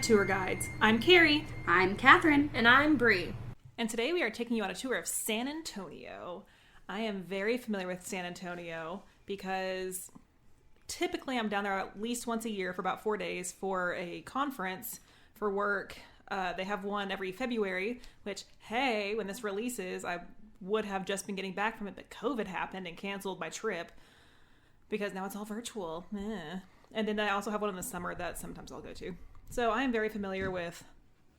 Tour Guides. I'm Carrie. I'm Catherine. And I'm Bree. And today we are taking you on a tour of San Antonio. I am very familiar with San Antonio because typically I'm down there at least once a year for about 4 days for a conference for work. They have one every February, which, hey, when this releases, I would have just been getting back from it, but COVID happened and canceled my trip because now it's all virtual. And then I also have one in the summer that sometimes I'll go to. So I am very familiar with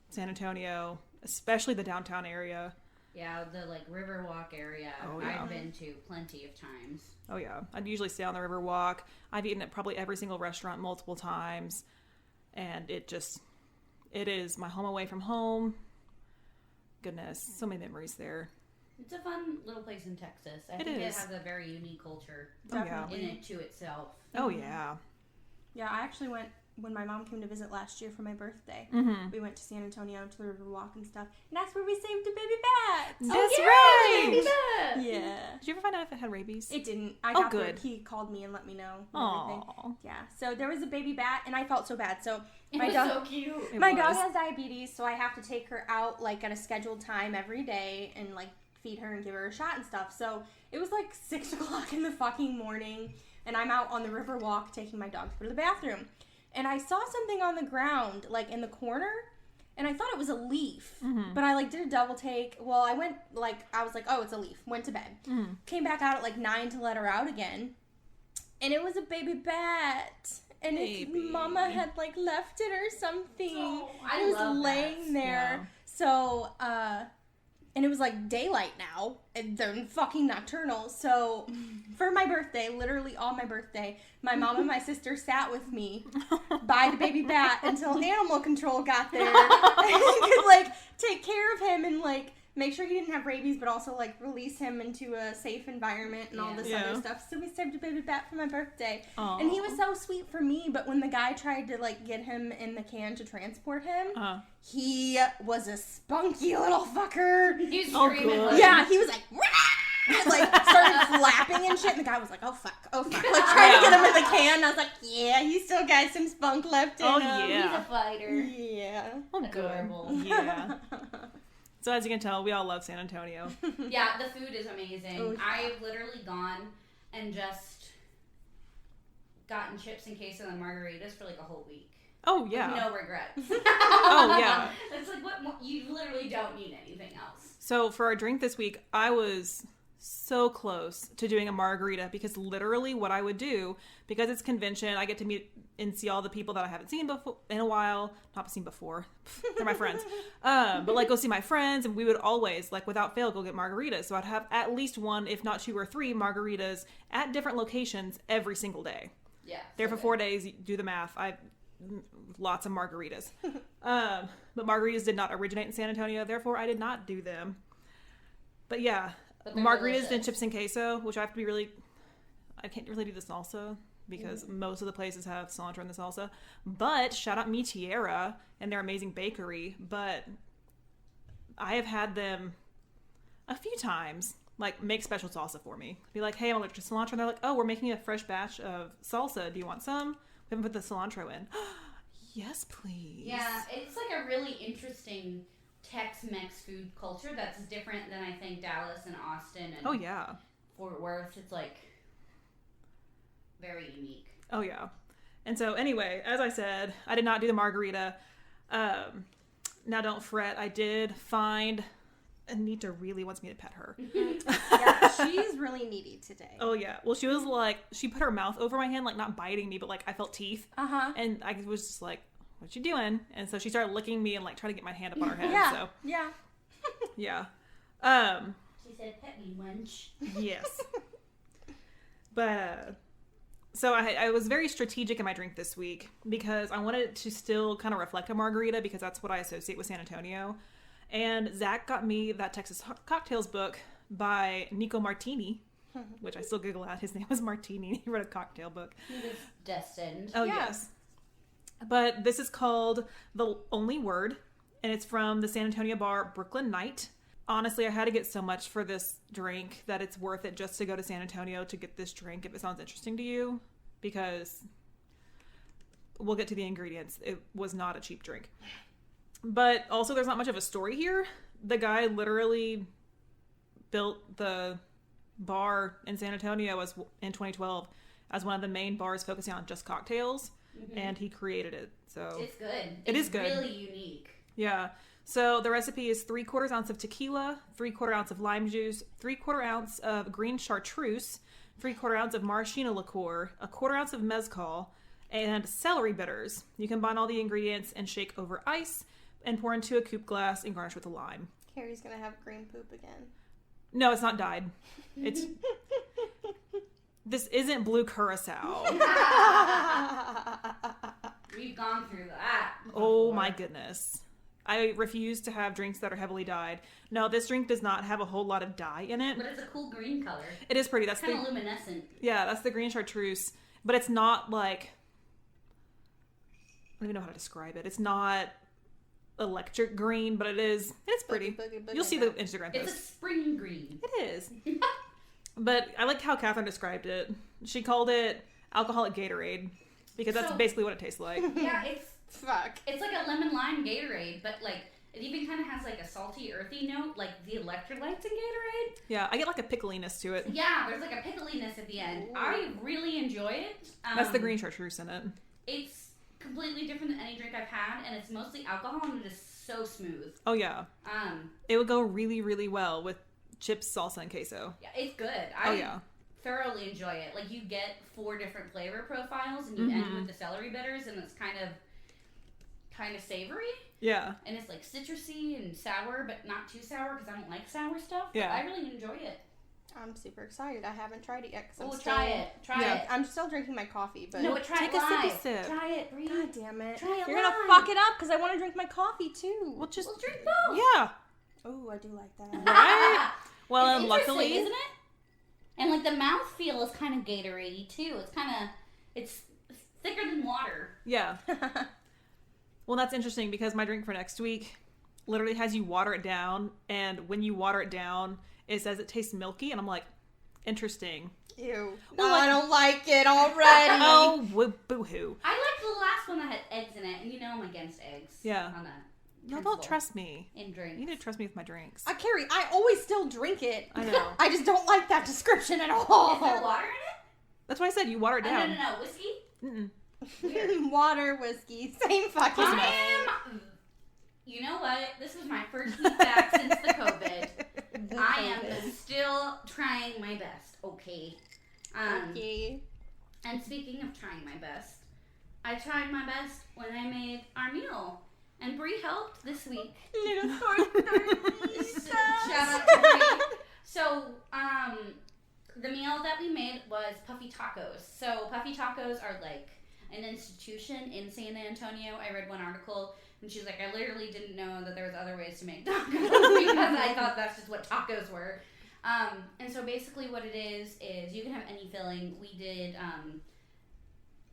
San Antonio, especially the downtown area. Yeah, the Riverwalk area. Oh, yeah. I've been to plenty of times. Oh yeah, I'd usually stay on the Riverwalk. I've eaten at probably every single restaurant multiple times, and it is my home away from home. Goodness, so many memories there. It's a fun little place in Texas. I think it has a very unique culture in it to itself. Oh yeah. Yeah, I actually went when my mom came to visit last year for my birthday. Mm-hmm. We went to San Antonio to the Riverwalk and stuff. And that's where we saved a baby bat. That's right. Baby bat. Yeah. Did you ever find out if it had rabies? It didn't. I Oh, got good. He called me and let me know. And everything. Aww. Yeah. So there was a baby bat, and I felt so bad. So It was so cute. My dog has diabetes, so I have to take her out at a scheduled time every day and feed her and give her a shot and stuff. So it was 6 o'clock in the fucking morning, and I'm out on the Riverwalk taking my dog to go to the bathroom. And I saw something on the ground, in the corner, and I thought it was a leaf. Mm-hmm. But I, did a double take. Well, I went, I was like, oh, it's a leaf. Went to bed. Mm-hmm. Came back out at, 9 to let her out again. And it was a baby bat. And its mama had, left it or something. Oh, it was laying there. Wow. So, and it was, daylight now. And they're fucking nocturnal. So, for my birthday, literally on my birthday, my mom and my sister sat with me by the baby bat until animal control got there. And could, take care of him and, make sure he didn't have rabies, but also, release him into a safe environment and all this other stuff. So we saved a baby bat for my birthday. Aww. And he was so sweet for me, but when the guy tried to, get him in the can to transport him, he was a spunky little fucker. He was screaming. Yeah, he was like, started flapping and shit, and the guy was like, oh fuck, trying to get him in the can, and I was like, yeah, he still got some spunk left in him. Yeah. He's a fighter. Yeah. Oh, Adorable. good. Yeah. So as you can tell, we all love San Antonio. Yeah, the food is amazing. Oh, yeah. I've literally gone and just gotten chips and queso and margaritas for a whole week. Oh, yeah. With no regrets. Oh, yeah. It's what more, you literally don't need anything else. So for our drink this week, I was so close to doing a margarita because literally what I would do, because it's convention, I get to meet and see all the people that I haven't seen before in a while. Not seen before. They're my friends. But go see my friends, and we would always, without fail, go get margaritas. So I'd have at least one, if not 2 or 3 margaritas at different locations every single day. Yeah. There for 4 days, do the math. Lots of margaritas. But margaritas did not originate in San Antonio, therefore I did not do them. But yeah, margaritas delicious. and chips and queso, which I have to be I can't really do the salsa because most of the places have cilantro in the salsa. But shout out Mi Tierra and their amazing bakery. But I have had them a few times, make special salsa for me. Be like, hey, I'm allergic to cilantro. And they're like, oh, we're making a fresh batch of salsa. Do you want some? We haven't put the cilantro in. Yes, please. Yeah, it's a really interesting Tex-Mex food culture that's different than I think Dallas and Austin and Oh, yeah. Fort Worth. It's very unique. Oh, yeah. And so, anyway, as I said, I did not do the margarita. Now, don't fret. I did find... Anita really wants me to pet her. Yeah, she's really needy today. Oh, yeah. Well, she was she put her mouth over my hand, not biting me, but I felt teeth. Uh-huh. And I was just like, what you doing? And so she started licking me and trying to get my hand up on her head. Yeah. So, Yeah. yeah. She said, pet me, wench. Yes. But, so I was very strategic in my drink this week because I wanted it to still kind of reflect a margarita because that's what I associate with San Antonio. And Zach got me that Texas Cocktails book by Nico Martini, which I still giggle at. His name was Martini. He wrote a cocktail book. He was destined. Oh, Yeah. yes. But this is called The Only Word, and it's from the San Antonio bar Brooklyn Night. Honestly, I had to get so much for this drink that it's worth it just to go to San Antonio to get this drink if it sounds interesting to you. Because we'll get to the ingredients. It was not a cheap drink. But also there's not much of a story here. The guy literally built the bar in San Antonio in 2012 as one of the main bars focusing on just cocktails, and he created it. So it's good. It is good. Really unique. Yeah. So the recipe is 3/4 ounce of tequila, 3/4 ounce of lime juice, 3/4 ounce of green chartreuse, 3/4 ounce of maraschino liqueur, 1/4 ounce of mezcal, and celery bitters. You combine all the ingredients and shake over ice and pour into a coupe glass and garnish with a lime. Carrie's gonna have green poop again. No, it's not dyed. It's this isn't blue curacao. We've gone through that. Oh my goodness. I refuse to have drinks that are heavily dyed. No, this drink does not have a whole lot of dye in it. But it's a cool green color. It is pretty. That's kind of luminescent. Yeah, that's the green chartreuse. But it's not like... I don't even know how to describe it. It's not electric green, but it's pretty. Boogie, You'll see the Instagram post. It's a spring green. It is. But I like how Catherine described it. She called it alcoholic Gatorade because that's basically what it tastes like. Yeah, it's fuck. It's like a lemon lime Gatorade, but like it even kind of has like a salty, earthy note, like the electrolytes in Gatorade. Yeah, I get like a pickliness to it. Yeah, there's like a pickliness at the end. Ooh. I really enjoy it. That's the green chartreuse in it. It's completely different than any drink I've had, and it's mostly alcohol, and it is so smooth. Oh yeah. It would go really, really well with chips, salsa, and queso. Yeah, it's good. I thoroughly enjoy it. Like you get 4 different flavor profiles, and you end with the celery bitters, and it's kind of savory. Yeah. And it's like citrusy and sour, but not too sour because I don't like sour stuff. Yeah. But I really enjoy it. I'm super excited. I haven't tried it yet. Try it. Try it. I'm still drinking my coffee, but... No, but try Take it live. a sippy sip. Try it, Bree. God damn it. Try it You're live. gonna fuck it up because I want to drink my coffee too. We'll just drink both. Yeah. Oh, I do like that. Right? Well, it's luckily... isn't it? And like the mouthfeel is kind of Gatorade-y too. It's thicker than water. Yeah. Well, that's interesting because my drink for next week literally has you water it down, and when you water it down, it says it tastes milky, and I'm like, interesting. Ew. Well, I don't like it already. Oh, boo-hoo. I liked the last one that had eggs in it, and you know I'm against eggs. Yeah. On that. Y'all don't trust me. In drinks. You need to trust me with my drinks. Carrie, I always still drink it. I know. I just don't like that description at all. Is there water in it? That's why I said you water it down. No. Whiskey? Mm-mm. Weird. Water, whiskey, same fucking thing. You know what? This is my first week back since the COVID. I am still trying my best, okay? Okay. And speaking of trying my best, I tried my best when I made our meal. And Brie helped this week. Little tortillas. Shout out to Brie. So, the meal that we made was puffy tacos. So, puffy tacos are like an institution in San Antonio. I read one article, and she's like, I literally didn't know that there was other ways to make tacos because I thought that's just what tacos were. And so basically what it is you can have any filling. We did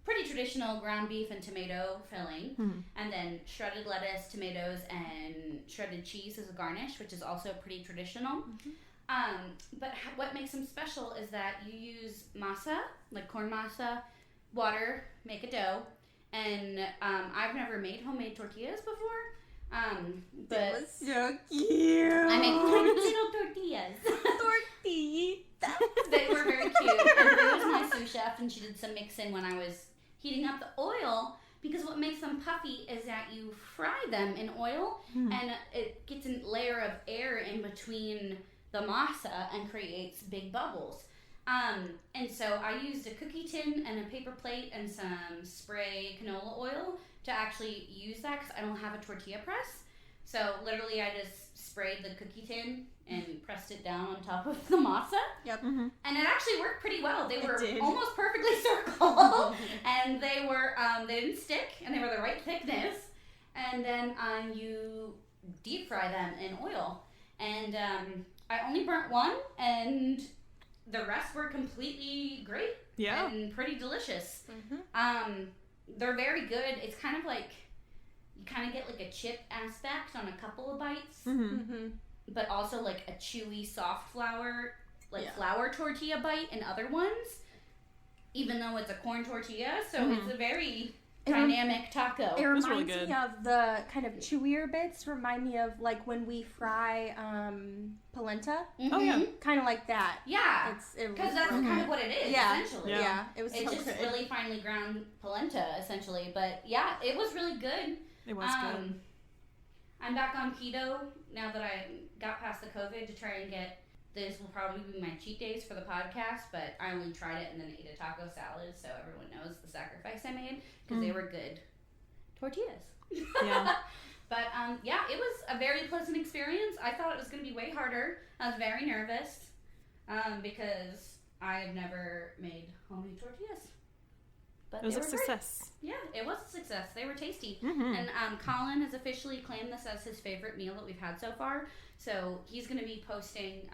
pretty traditional ground beef and tomato filling, and then shredded lettuce, tomatoes, and shredded cheese as a garnish, which is also pretty traditional. But what makes them special is that you use masa, like corn masa, water, make a dough, and I've never made homemade tortillas before. But That was so cute. I make tiny little tortillas. Tortillas. They were very cute. And Brie was my sous chef, and she did some mixing when I was heating up the oil, because what makes them puffy is that you fry them in oil, and it gets a layer of air in between the masa and creates big bubbles. And so I used a cookie tin and a paper plate and some spray canola oil to actually use that because I don't have a tortilla press. So literally I just sprayed the cookie tin and pressed it down on top of the masa. Yep. And it actually worked pretty well. They were did. almost perfectly circle, and they were they didn't stick, and they were the right thickness. And then you deep fry them in oil. And I only burnt one, and the rest were completely great. Yeah. And pretty delicious. They're very good. It's kind of like, you kind of get like a chip aspect on a couple of bites, but also like a chewy, soft flour, flour tortilla bite in other ones, even though it's a corn tortilla. So it's a very dynamic taco. It was reminds really good. me of the kind of chewier bits. Remind me of like when we fry polenta. Mm-hmm. Oh, yeah. Kind of like that. Yeah. It Because that's kind of what it is, Yeah. essentially. Yeah. It was It's so just good. really finely ground polenta, essentially. But yeah, it was really good. It was good. I'm back on keto now that I got past the COVID to try and get. This will probably be my cheat days for the podcast, but I only tried it and then ate a taco salad, so everyone knows the sacrifice I made because they were good tortillas. Yeah. But yeah, it was a very pleasant experience. I thought it was going to be way harder. I was very nervous because I have never made homemade tortillas. But It was they a were great. success. Yeah, it was a success. They were tasty. Mm-hmm. And Colin has officially claimed this as his favorite meal that we've had so far. So he's going to be posting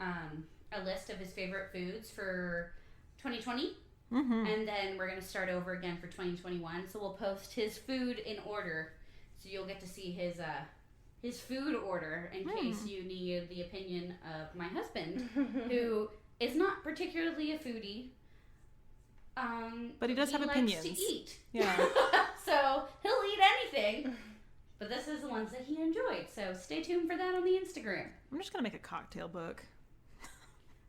a list of his favorite foods for 2020. Mm-hmm. And then we're going to start over again for 2021. So we'll post his food in order. So you'll get to see his food order in case you need the opinion of my husband, who is not particularly a foodie. But he does have opinions. Likes to eat. Yeah. So he'll eat anything. But this is the ones that he enjoyed. So stay tuned for that on the Instagram. I'm just going to make a cocktail book.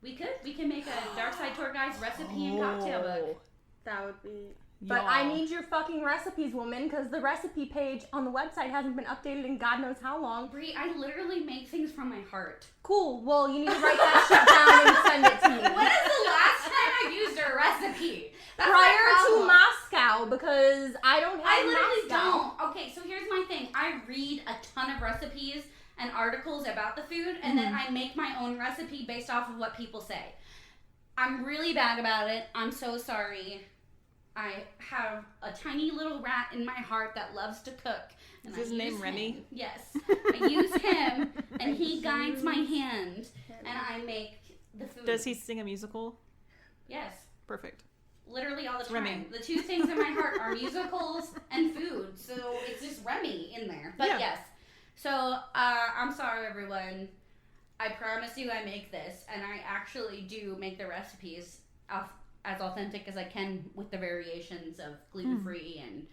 We can make a Dark Side Tour Guide's recipe and cocktail book. That would be. But I need your fucking recipes, woman, because the recipe page on the website hasn't been updated in God knows how long. Brie, I literally make things from my heart. Cool. Well, you need to write that shit down and send it to me. When is the last time I used a recipe? That's Prior my to problem. Moscow, because I don't have I literally Moscow. don't. Okay, so here's my thing. I read a ton of recipes and articles about the food, and then I make my own recipe based off of what people say. I'm really bad about it. I'm so sorry. I have a tiny little rat in my heart that loves to cook. And Is his name Remy? Yes. I use him, and he guides my hand, and I make the food. Does he sing a musical? Yes. Perfect. Literally all the time. Remy. The two things in my heart are musicals and food, so it's just Remy in there. But Yeah. yes. So, I'm sorry, everyone. I promise you I make this, and I actually do make the recipes as authentic as I can with the variations of gluten-free and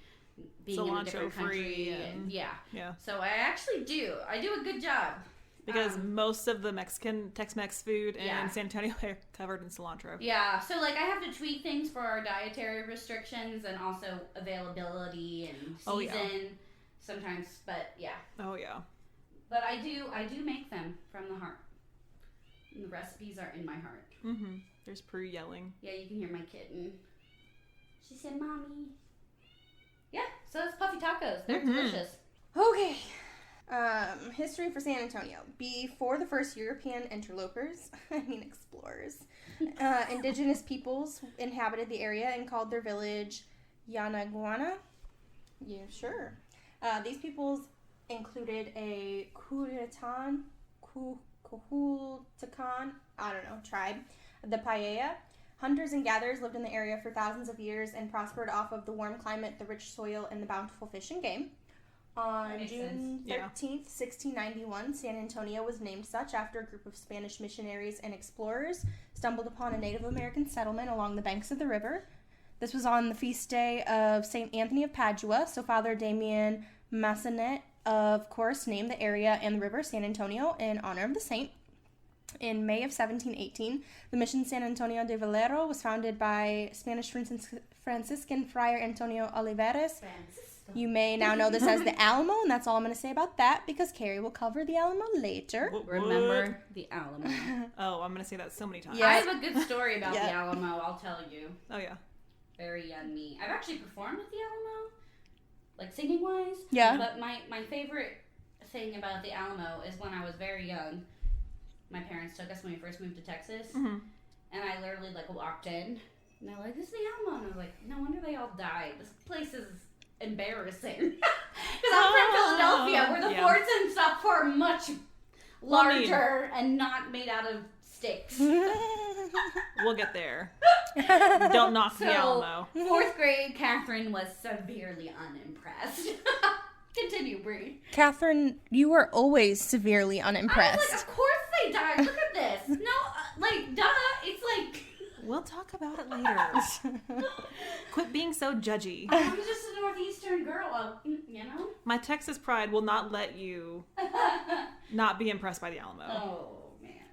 being in a different country. And yeah. So I actually do. I do a good job. Because most of the Tex-Mex food in Yeah. San Antonio are covered in cilantro. Yeah, so like I have to tweak things for our dietary restrictions and also availability and season Oh, yeah. sometimes, but yeah. Oh, yeah. But I do make them from the heart. And the recipes are in my heart. Mm-hmm. There's Prue yelling. Yeah, you can hear my kitten. She said, "Mommy." Yeah, so that's puffy tacos. They're delicious. Okay. History for San Antonio. Before the first European interlopers, explorers, indigenous peoples inhabited the area and called their village Yanaguana. Yeah, sure. These peoples included a Kuhultakan, tribe, the Paella. Hunters and gatherers lived in the area for thousands of years and prospered off of the warm climate, the rich soil, and the bountiful fish and game. On June 13th, 1691, San Antonio was named such after a group of Spanish missionaries and explorers stumbled upon a Native American settlement along the banks of the river. This was on the feast day of St. Anthony of Padua, so Father Damien Massanet, of course, named the area and the river San Antonio in honor of the saint. In May of 1718, the mission San Antonio de Valero was founded by Spanish Franciscan Friar Antonio Olivares. You may now know this as the Alamo, and that's all I'm going to say about that because Carrie will cover the Alamo later. Remember the Alamo. Oh, I'm going to say that so many times. Yeah. I have a good story about the Alamo, I'll tell you. Oh, yeah. Very young me. I've actually performed at the Alamo, like singing-wise. Yeah. But my favorite thing about the Alamo is when I was very young, my parents took us when we first moved to Texas, and I literally, walked in, and they're like, "This is the Alamo," and I was like, "No wonder they all died. This place is embarrassing." Because I'm from Philadelphia, where the forts and stuff are much larger and not made out of sticks. We'll get there. Don't knock the Alamo. 4th grade, Catherine was severely unimpressed. Continue, Brie. Catherine, you were always severely unimpressed. I was like, of course they died. Look at this. No, duh. It's like... Well, talk about it later. Quit being so judgy. I'm just a Northeastern girl, you know? My Texas pride will not let you not be impressed by the Alamo. Oh, man.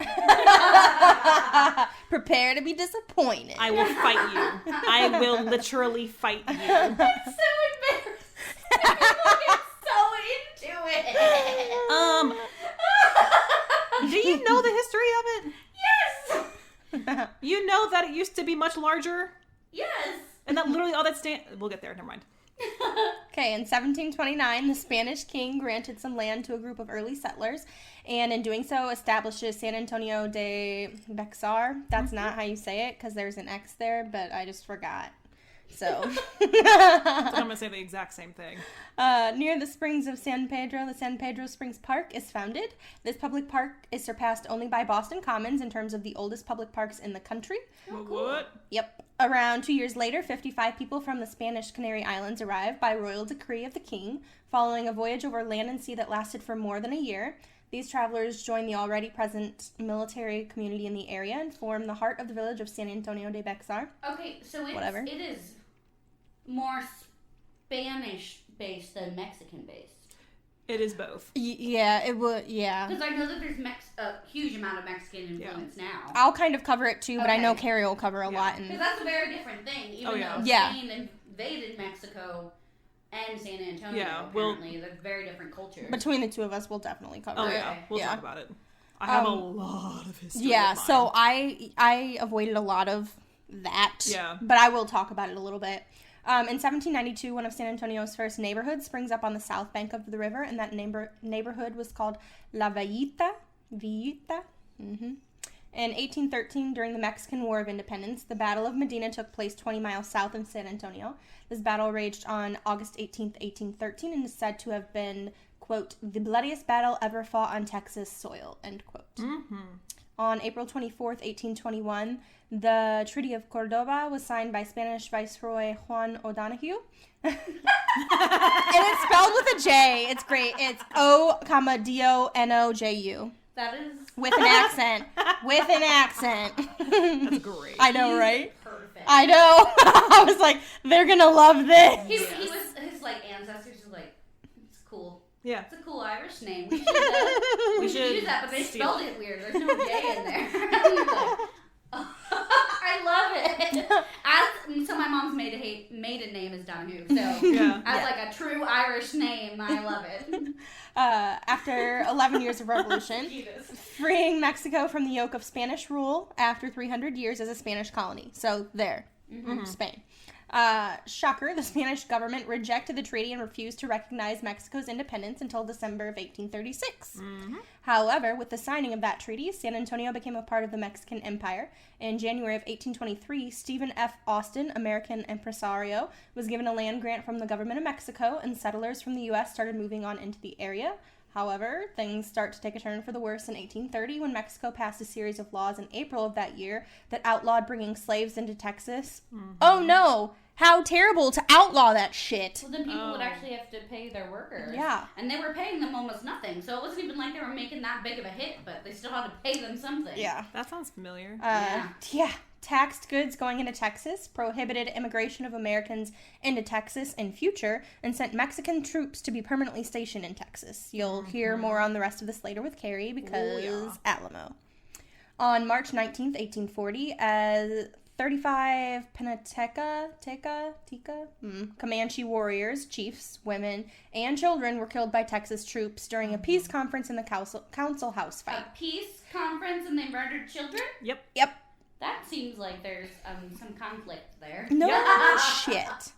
Prepare to be disappointed. I will fight you. I will literally fight you. It's so embarrassing. People get so into it. Do you know the history of it? Yes. You know that it used to be much larger? Yes. And that literally all that we'll get there, never mind. Okay, in 1729, the Spanish king granted some land to a group of early settlers, and in doing so establishes San Antonio de Bexar. That's not how you say it, because there's an X there, but I just forgot. So I'm going to say the exact same thing. near the springs of San Pedro, the San Pedro Springs Park is founded. This public park is surpassed only by Boston Commons in terms of the oldest public parks in the country. Oh, cool. What? Yep. Around 2 years later, 55 people from the Spanish Canary Islands arrived by royal decree of the king, following a voyage over land and sea that lasted for more than a year. These travelers joined the already present military community in the area and formed the heart of the village of San Antonio de Bexar. Okay, so it is more Spanish-based than Mexican-based. It is both. Yeah, it would, yeah. Because I know that there's a huge amount of Mexican influence now. I'll kind of cover it too, but I know Okay. Carrie will cover a lot. Because that's a very different thing. Even though Yeah. Spain invaded Mexico and San Antonio, apparently, they're very different cultures. Between the two of us, we'll definitely cover it. Oh, yeah. We'll talk about it. I have a lot of history. Yeah, so I avoided a lot of that. Yeah. But I will talk about it a little bit. In 1792, one of San Antonio's first neighborhoods springs up on the south bank of the river, and that neighborhood was called La Villita. In 1813, during the Mexican War of Independence, the Battle of Medina took place 20 miles south of San Antonio. This battle raged on August 18th, 1813, and is said to have been, quote, the bloodiest battle ever fought on Texas soil, end quote. Mm-hmm. On April 24th, 1821, the Treaty of Cordoba was signed by Spanish Viceroy Juan O'Donoghue. And it's spelled with a J. It's great. It's O-D-O-N-O-J-U. That is... With an accent. With an accent. That's great. I know, right? Perfect. I know. I was like, they're going to love this. He was, his, ancestors were like, it's cool. Yeah. It's a cool Irish name. We should use that, but they spelled it weird. There's no J in there. I love it. So my mom's maiden name is Donahue. So as like a true Irish name, I love it. After 11 years of revolution, freeing Mexico from the yoke of Spanish rule after 300 years as a Spanish colony. So there, Spain. Shocker, the Spanish government rejected the treaty and refused to recognize Mexico's independence until December of 1836. Mm-hmm. However, with the signing of that treaty, San Antonio became a part of the Mexican Empire. In January of 1823, Stephen F. Austin, American impresario, was given a land grant from the government of Mexico, and settlers from the U.S. started moving on into the area. However, things start to take a turn for the worse in 1830 when Mexico passed a series of laws in April of that year that outlawed bringing slaves into Texas. Mm-hmm. Oh no! How terrible to outlaw that shit. Well, then people would actually have to pay their workers. Yeah. And they were paying them almost nothing. So it wasn't even like they were making that big of a hit, but they still had to pay them something. Yeah. That sounds familiar. Yeah. Taxed goods going into Texas, prohibited immigration of Americans into Texas in future, and sent Mexican troops to be permanently stationed in Texas. You'll hear more on the rest of this later with Carrie because Alamo. On March 19th, 1840, as 35 Comanche warriors, chiefs, women, and children were killed by Texas troops during a peace conference in the council house fight. A peace conference and they murdered children? Yep. That seems like there's some conflict there. No shit.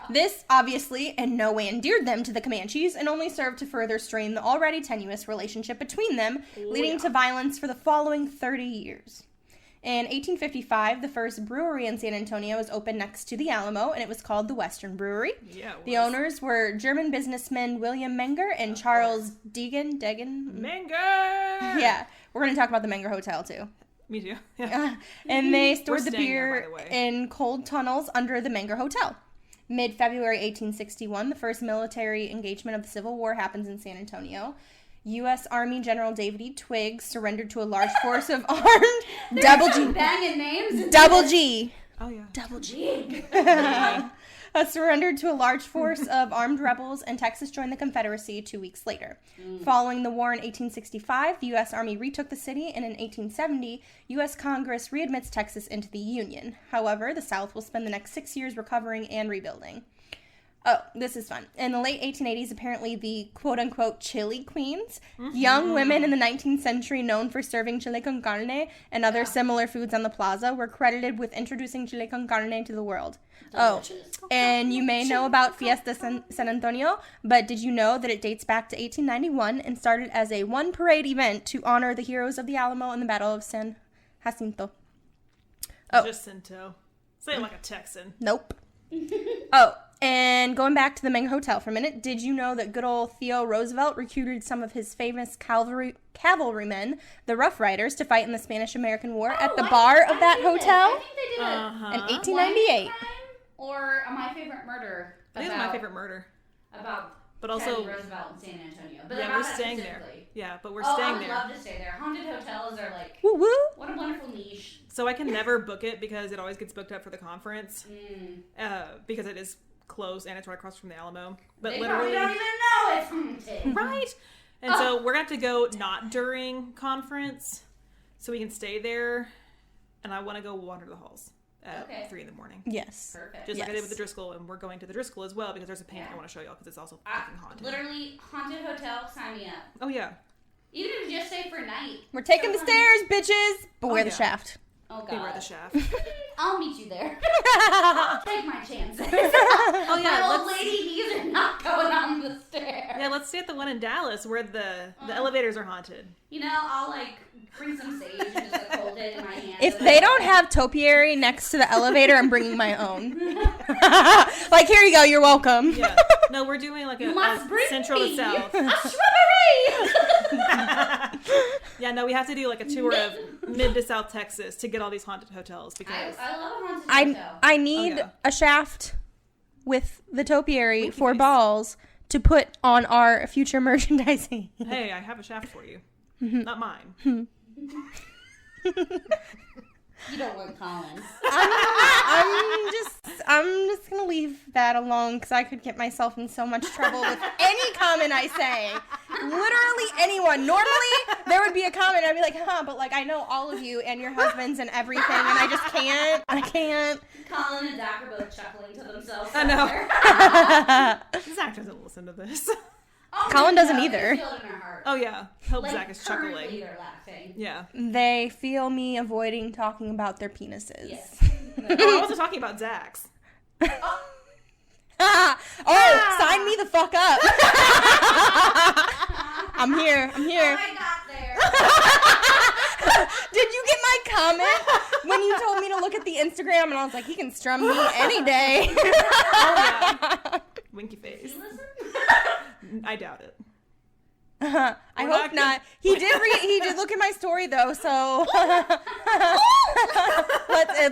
This, obviously, in no way endeared them to the Comanches and only served to further strain the already tenuous relationship between them, leading to violence for the following 30 years. In 1855, the first brewery in San Antonio was opened next to the Alamo, and it was called the Western Brewery. Yeah, the owners were German businessmen William Menger and Charles Degen. Menger! Yeah, we're going to talk about the Menger Hotel, too. Me too. Yeah. And they stored the beer in cold tunnels under the Menger Hotel. Mid-February 1861, the first military engagement of the Civil War happens in San Antonio. U.S. Army General David Twiggs surrendered to a large force of armed Double G. Banging names. Double G. Oh, yeah. Double G. Surrendered to a large force of armed rebels, and Texas joined the Confederacy 2 weeks later. Following the war in 1865, the U.S. Army retook the city, and in 1870, U.S. Congress readmits Texas into the Union. However, the South will spend the next 6 years recovering and rebuilding. Oh, this is fun. In the late 1880s, apparently the quote-unquote chili queens, young women in the 19th century known for serving chile con carne and other similar foods on the plaza, were credited with introducing chile con carne to the world. Delicious. Oh, and you may know about Fiesta San Antonio, but did you know that it dates back to 1891 and started as a one parade event to honor the heroes of the Alamo and the Battle of San Jacinto? Oh. Jacinto. Say it like a Texan. Nope. Oh, and going back to the Ming Hotel for a minute, did you know that good old Theo Roosevelt recruited some of his famous cavalrymen, the Rough Riders, to fight in the Spanish-American War at the bar of that hotel? I think they did In 1898. Or My Favorite Murder. I think it's My Favorite Murder. But also Roosevelt in San Antonio. But yeah, we're staying there. Yeah, but we're staying there. I would love to stay there. Haunted hotels are like, woo woo. What a wonderful niche. So I can never book it because it always gets booked up for the conference. Because it is closed and it's right across from the Alamo. But they literally probably don't even know it's haunted. Right? And so we're going to have to go not during conference so we can stay there. And I want to go wander the halls at 3 in the morning. Yes. Perfect. Just like I did with the Driscoll, and we're going to the Driscoll as well because there's a painting I want to show y'all because it's also fucking haunted. Literally, haunted hotel, sign me up. Oh, yeah. Even if you just stay for a night. We're taking the stairs, bitches. Beware the shaft. Oh, God. Beware the shaft. I'll meet you there. I'll take my chances. Oh, yeah. My old lady, these are not going on the stairs. Yeah, let's stay at the one in Dallas where the elevators are haunted. You know, I'll, bring some sage and just, hold it in my hand. If they don't have topiary next to the elevator, I'm bringing my own. Here you go, you're welcome. Yeah. No, we're doing, a central to south. A shrubbery! Yeah, no, we have to do, a tour of mid to south Texas to get all these haunted hotels because... I love a haunted hotel. I need a shaft with the topiary for balls to put on our future merchandising. Hey, I have a shaft for you. Not mine. You don't want Collins. I'm just gonna leave that alone because I could get myself in so much trouble with any comment I say. Literally anyone. Normally there would be a comment I'd be like, but I know all of you and your husbands and everything, and I just can't. I can't. Colin and Zach are both chuckling to themselves. I know. Zach doesn't listen to this. Oh, Colin doesn't either. Feel it in our heart. Oh yeah, hope Zach is chuckling. They're laughing. Yeah. They feel me avoiding talking about their penises. Yes. I wasn't talking about Zach's. Sign me the fuck up. I'm here. Oh, I got there. Did you get my comment when you told me to look at the Instagram and I was like, he can strum me any day? Oh yeah. Winky face. I doubt it. I hope not. He did look at my story though, so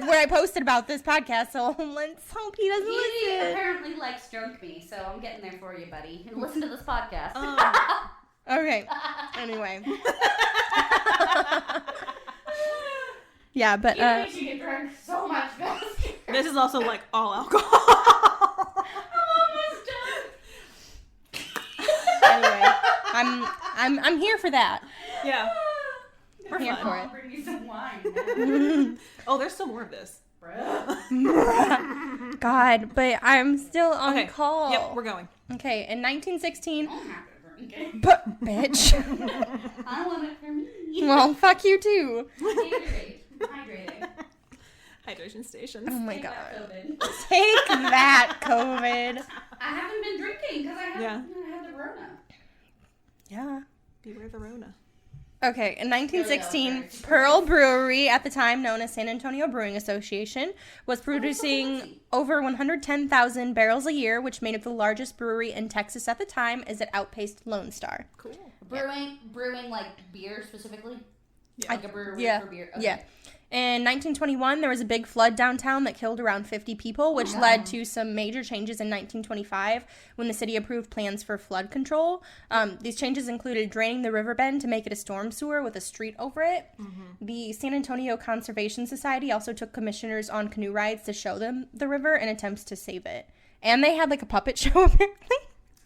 where I posted about this podcast. So let's hope he doesn't listen. He apparently likes drunk me, so I'm getting there for you, buddy. And listen to this podcast. Okay. Anyway. Yeah, but makes you get drunk so much faster. This is also all alcohol. Anyway, I'm here for that. Yeah. We're here for it. Bring me some wine. Oh, there's still more of this. God, but I'm still on call. Yep, we're going. Okay, in 1916. I'm not gonna drink it. But bitch. I want it for me. Well, fuck you too. Hydrating. Hydration stations. Oh my Take God. that, Take that, COVID. I haven't been drinking because I had the Rona. Yeah. Beware the Rona. Okay, in 1916, Pearl Brewery, at the time known as San Antonio Brewing Association, was producing over 110,000 barrels a year, which made it the largest brewery in Texas at the time, as it outpaced Lone Star. Cool. Brewing beer specifically? Like a brewery Yeah. for beer. Okay. Yeah. In 1921, there was a big flood downtown that killed around 50 people, which led to some major changes in 1925 when the city approved plans for flood control. These changes included draining the river bend to make it a storm sewer with a street over it. The San Antonio Conservation Society also took commissioners on canoe rides to show them the river in attempts to save it. And they had like a puppet show, apparently.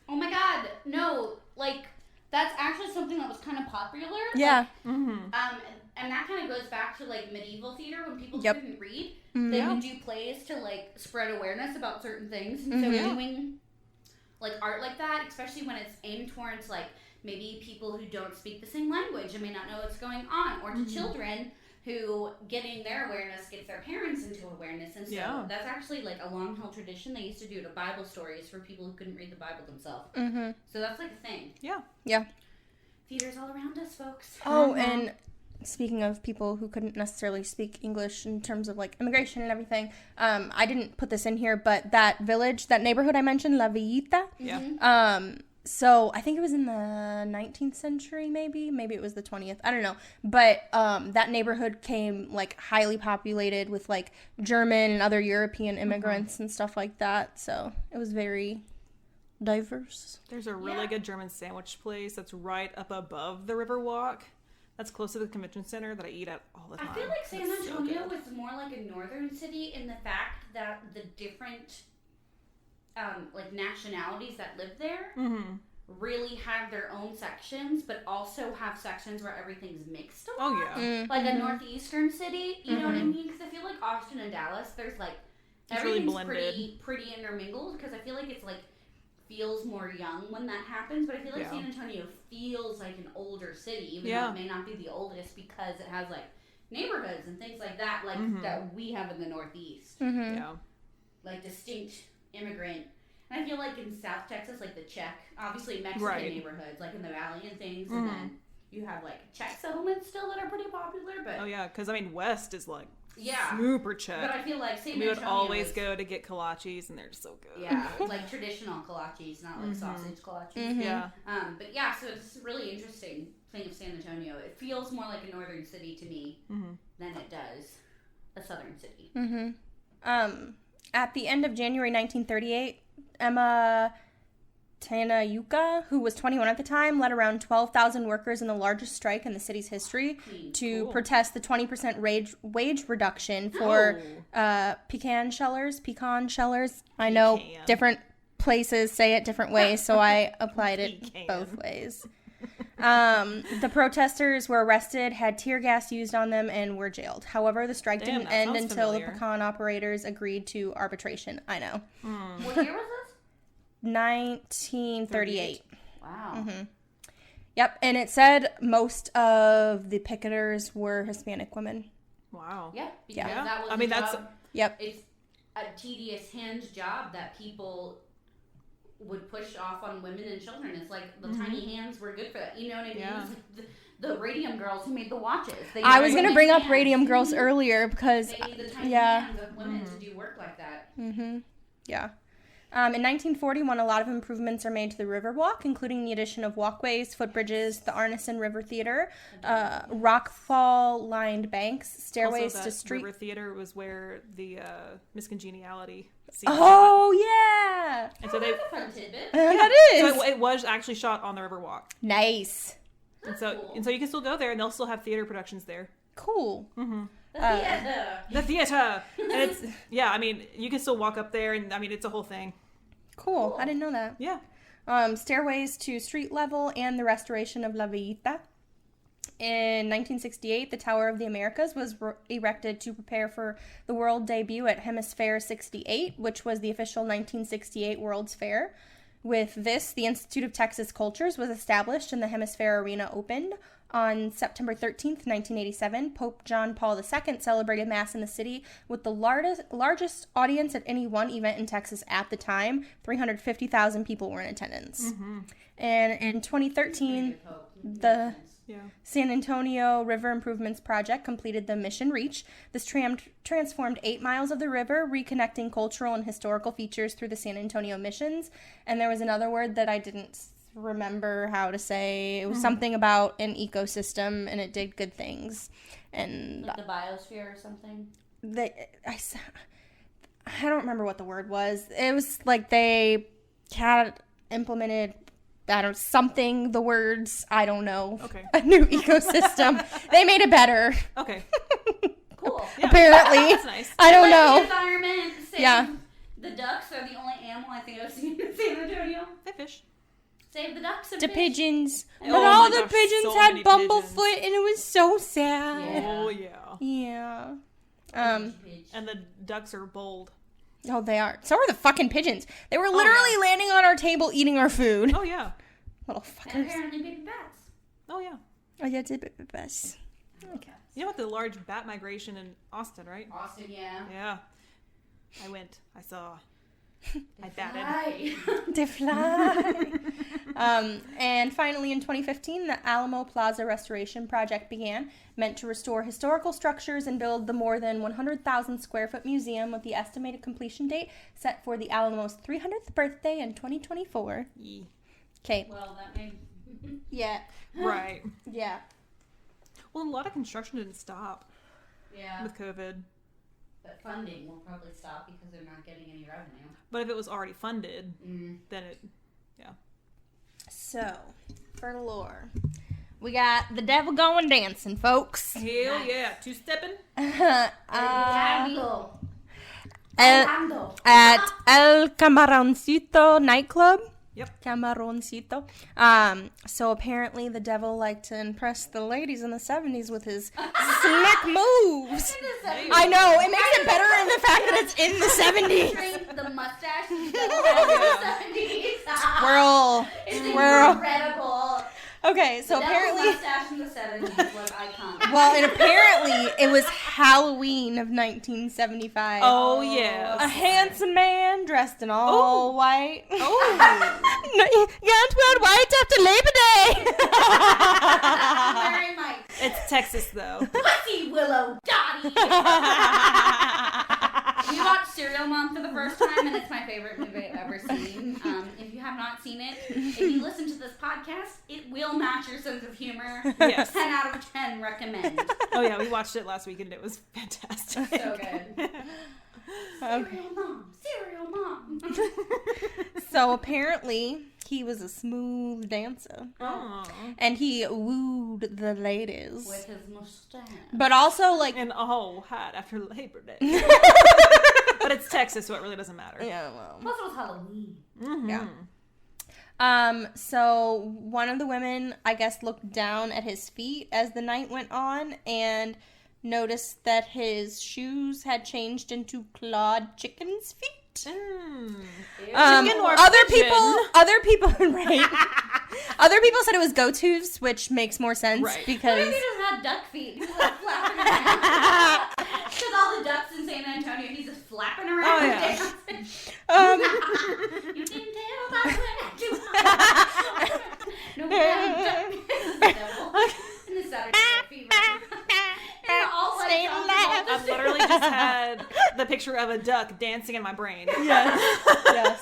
Oh my god, no, like, that's actually something that was kind of popular. Yeah. Like, and that kind of goes back to, like, medieval theater when people Yep. couldn't read. They would do plays to, like, spread awareness about certain things. And so doing, like, art like that, especially when it's aimed towards, like, maybe people who don't speak the same language and may not know what's going on, or to children who getting their awareness gets their parents into awareness. And so that's actually, like, a long-held tradition. They used to do to Bible stories for people who couldn't read the Bible themselves. So that's, like, a thing. Yeah. Theater's all around us, folks. Oh, and speaking of people who couldn't necessarily speak English in terms of, like, immigration and everything, I didn't put this in here, but that village, that neighborhood I mentioned, La Villita, so I think it was in the 19th century, maybe it was the 20th, I don't know, but that neighborhood came, like, highly populated with, like, German and other European immigrants and stuff like that, so it was very diverse. There's a really good German sandwich place that's right up above the Riverwalk. That's close to the convention center that I eat at all the time. I feel like San It's so Antonio good. was more like a northern city in the fact that the different, like, nationalities that live there really have their own sections, but also have sections where everything's mixed a lot. Oh, yeah. Like a northeastern city, you know what I mean? Because I feel like Austin and Dallas, there's, like, It's really everything's blended. pretty intermingled, because I feel like it's, like, feels more young when that happens, but I feel like San Antonio feels like an older city, even though it may not be the oldest, because it has, like, neighborhoods and things like that, like that we have in the Northeast. Yeah. Like distinct immigrant. And I feel like in South Texas, like the Czech, obviously Mexican neighborhoods, like in the valley and things, and then you have, like, Czech settlements still that are pretty popular, but Oh, yeah, because, I mean, West is, like, yeah, super Czech. but I feel like San We would Antonio always is, go to get kolaches, and they're just so good. yeah, like traditional kolaches, not like sausage kolaches. Yeah. But yeah, so it's a really interesting thing of San Antonio. It feels more like a northern city to me than it does a southern city. At the end of January 1938, Emma Tanayuka, who was 21 at the time, led around 12,000 workers in the largest strike in the city's history to protest the 20% wage reduction for pecan shellers. I know different places say it different ways, so I applied it both ways. The protesters were arrested, had tear gas used on them, and were jailed. However, the strike didn't end until the pecan operators agreed to arbitration. I know. What year was this? 1938. Wow. Yep, and it said most of the picketers were Hispanic women. Wow. Yeah, because that was I mean, a that's... job. Yep. It's a tedious hand job that people would push off on women and children. It's like the tiny hands were good for that. You know what I mean? Yeah. It's like the radium girls who made the watches. I was going to bring up Radium Girls earlier because, they need the tiny hands of women to do work like that. Yeah. In 1941, a lot of improvements are made to the Riverwalk, including the addition of walkways, footbridges, the Arneson River Theater, rockfall-lined banks, stairways also, to that street... River Theater was where the Miss Congeniality scene Oh, yeah! And so they... That's a fun tidbit. That is! So it was actually shot on the Riverwalk. Nice. And so you can still go there, and they'll still have theater productions there. Cool. The theater! And it's... Yeah, I mean, you can still walk up there, and, I mean, it's a whole thing. Cool. I didn't know that. Yeah. Stairways to street level and the restoration of La Villita. In 1968, the Tower of the Americas was erected to prepare for the world debut at Hemisphere 68, which was the official 1968 World's Fair. With this, the Institute of Texas Cultures was established and the Hemisphere Arena opened. On September 13th, 1987, Pope John Paul II celebrated Mass in the city with the largest audience at any one event in Texas at the time. 350,000 people were in attendance. And in 2013, the San Antonio River Improvements Project completed the Mission Reach. This transformed 8 miles of the river, reconnecting cultural and historical features through the San Antonio missions. And there was another word that I didn't remember how to say. It was something about an ecosystem, and it did good things. And Like the biosphere or something? I don't remember what the word was. It was like they had implemented, something, the words, I don't know. Okay. A new ecosystem. They made it better. Okay. Cool. Yeah. Apparently. That's nice. I don't Like know. the environment, save Yeah. the ducks are the only animal I think I've seen in San Antonio. They fish. Save the ducks and The fish. pigeons. Oh But all my the gosh, pigeons so had many Bumblefoot, and it was so sad. Yeah. Oh, yeah. Yeah. Pidge. And the ducks are bold. Oh, they are. So are the fucking pigeons. They were literally landing on our table eating our food. Oh, yeah. Little And fuckers. apparently baby bats. Oh, yeah. Oh, yeah, it's the best. Okay. You know about the large bat migration in Austin, right? Austin, yeah. Yeah. I went. I saw. I batted. Hi. They fly. And finally, in 2015, the Alamo Plaza Restoration Project began, meant to restore historical structures and build the more than 100,000 square foot museum with the estimated completion date set for the Alamo's 300th birthday in 2024. Yee. Okay. Well, that made... Yeah. Right. Yeah. Well, a lot of construction didn't stop Yeah. with COVID. But funding will probably stop because they're not getting any revenue. But if it was already funded, then it, So, for lore, we got the devil going dancing, folks. hell Nice. yeah, two-stepping. Alamo. At El Camaroncito nightclub. Yep. Camaroncito. So apparently the devil liked to impress the ladies in the 70s with his slick moves. I know, it makes it better in the fact that it's in the 70s. The mustache in the 70s. Squirrel. It's Squirrel. incredible. Okay, so The apparently... mustache in the 70s was iconic. Well, and apparently it was Halloween of 1975. Oh, yeah. A handsome man dressed in all white. Oh. No, you can't wear white after Labor Day. Very much. It's Texas, though. Pussy Willow Dottie. We watched Serial Mom for the first time, and it's my favorite movie I've ever seen. If you have not seen it, if you listen to this podcast, it will match your sense of humor. Yes. 10 out of 10 recommend. Oh, yeah, we watched it last week, and it was fantastic. So good. Serial Mom. Serial Mom. So apparently he was a smooth dancer. Oh. And he wooed the ladies. With his mustache. But also, like... And hot after Labor Day. But it's Texas, so it really doesn't matter. Yeah, well... Plus it was Halloween. Mm-hmm. Yeah. So one of the women, I guess, looked down at his feet as the night went on and noticed that his shoes had changed into clawed chicken's feet. Mm. Chicken or other pigeon. people, right? Other people said it was goat hooves, which makes more sense Right. What because if he just had duck feet? He was like flapping around. Because all the ducks in San Antonio, he's just flapping around. Oh, yeah. Dancing. You didn't tell about that. No, duck. This is the devil. And the Saturday Night Fever. And all Stay like alive. I've literally just had the picture of a duck dancing in my brain. yes,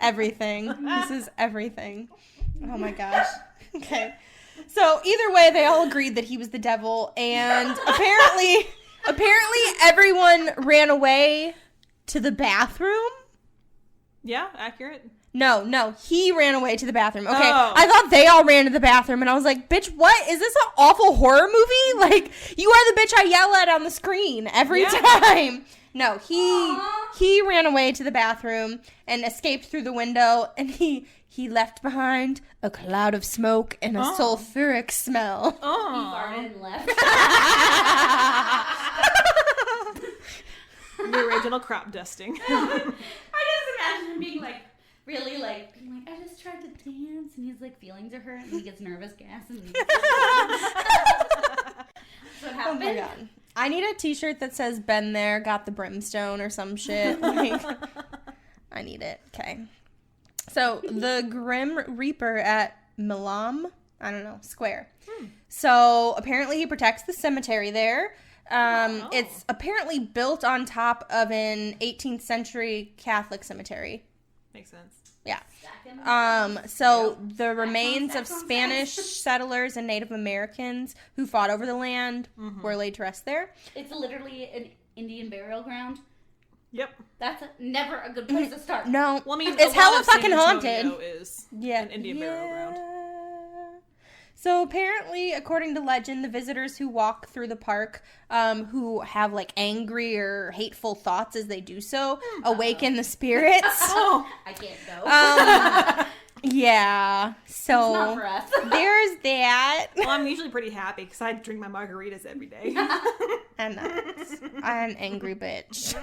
everything. This is everything. Oh my gosh. Okay. So either way, they all agreed that he was the devil, and apparently everyone ran away to the bathroom. Yeah, accurate. No, he ran away to the bathroom. Okay, Oh. I thought they all ran to the bathroom, and I was like, bitch, what? Is this an awful horror movie? Like, you are the bitch I yell at on the screen every time. No, he ran away to the bathroom and escaped through the window, and he left behind a cloud of smoke and a sulfuric smell. He Oh. farted and left. The original crop dusting. I just imagine him being like, really like, being like, I just tried to dance, and he's like, feelings are hurt, and he gets nervous gas, and that's what Oh happened. my god. I need a t-shirt that says been there, got the brimstone or some shit. Like, I need it. Okay. So, the Grim Reaper at Milam, I don't know, Square. So, apparently he protects the cemetery there. It's apparently built on top of an 18th century Catholic cemetery. Makes sense. Yeah. Stacking them. So the remains stacks of on Spanish stacks. settlers and Native Americans who fought over the land were laid to rest there. It's literally an Indian burial ground. Yep. That's never a good place to start. No. Well, I mean, it's a lot hella of San fucking Antonio haunted. Is Yeah. an Indian burial ground. So apparently, according to legend, the visitors who walk through the park, who have like angry or hateful thoughts as they do so, awaken the spirits. Oh, I can't go. Yeah. So It's not for us. there's that. well, I'm usually pretty happy because I drink my margaritas every day. I'm not. I'm an angry bitch.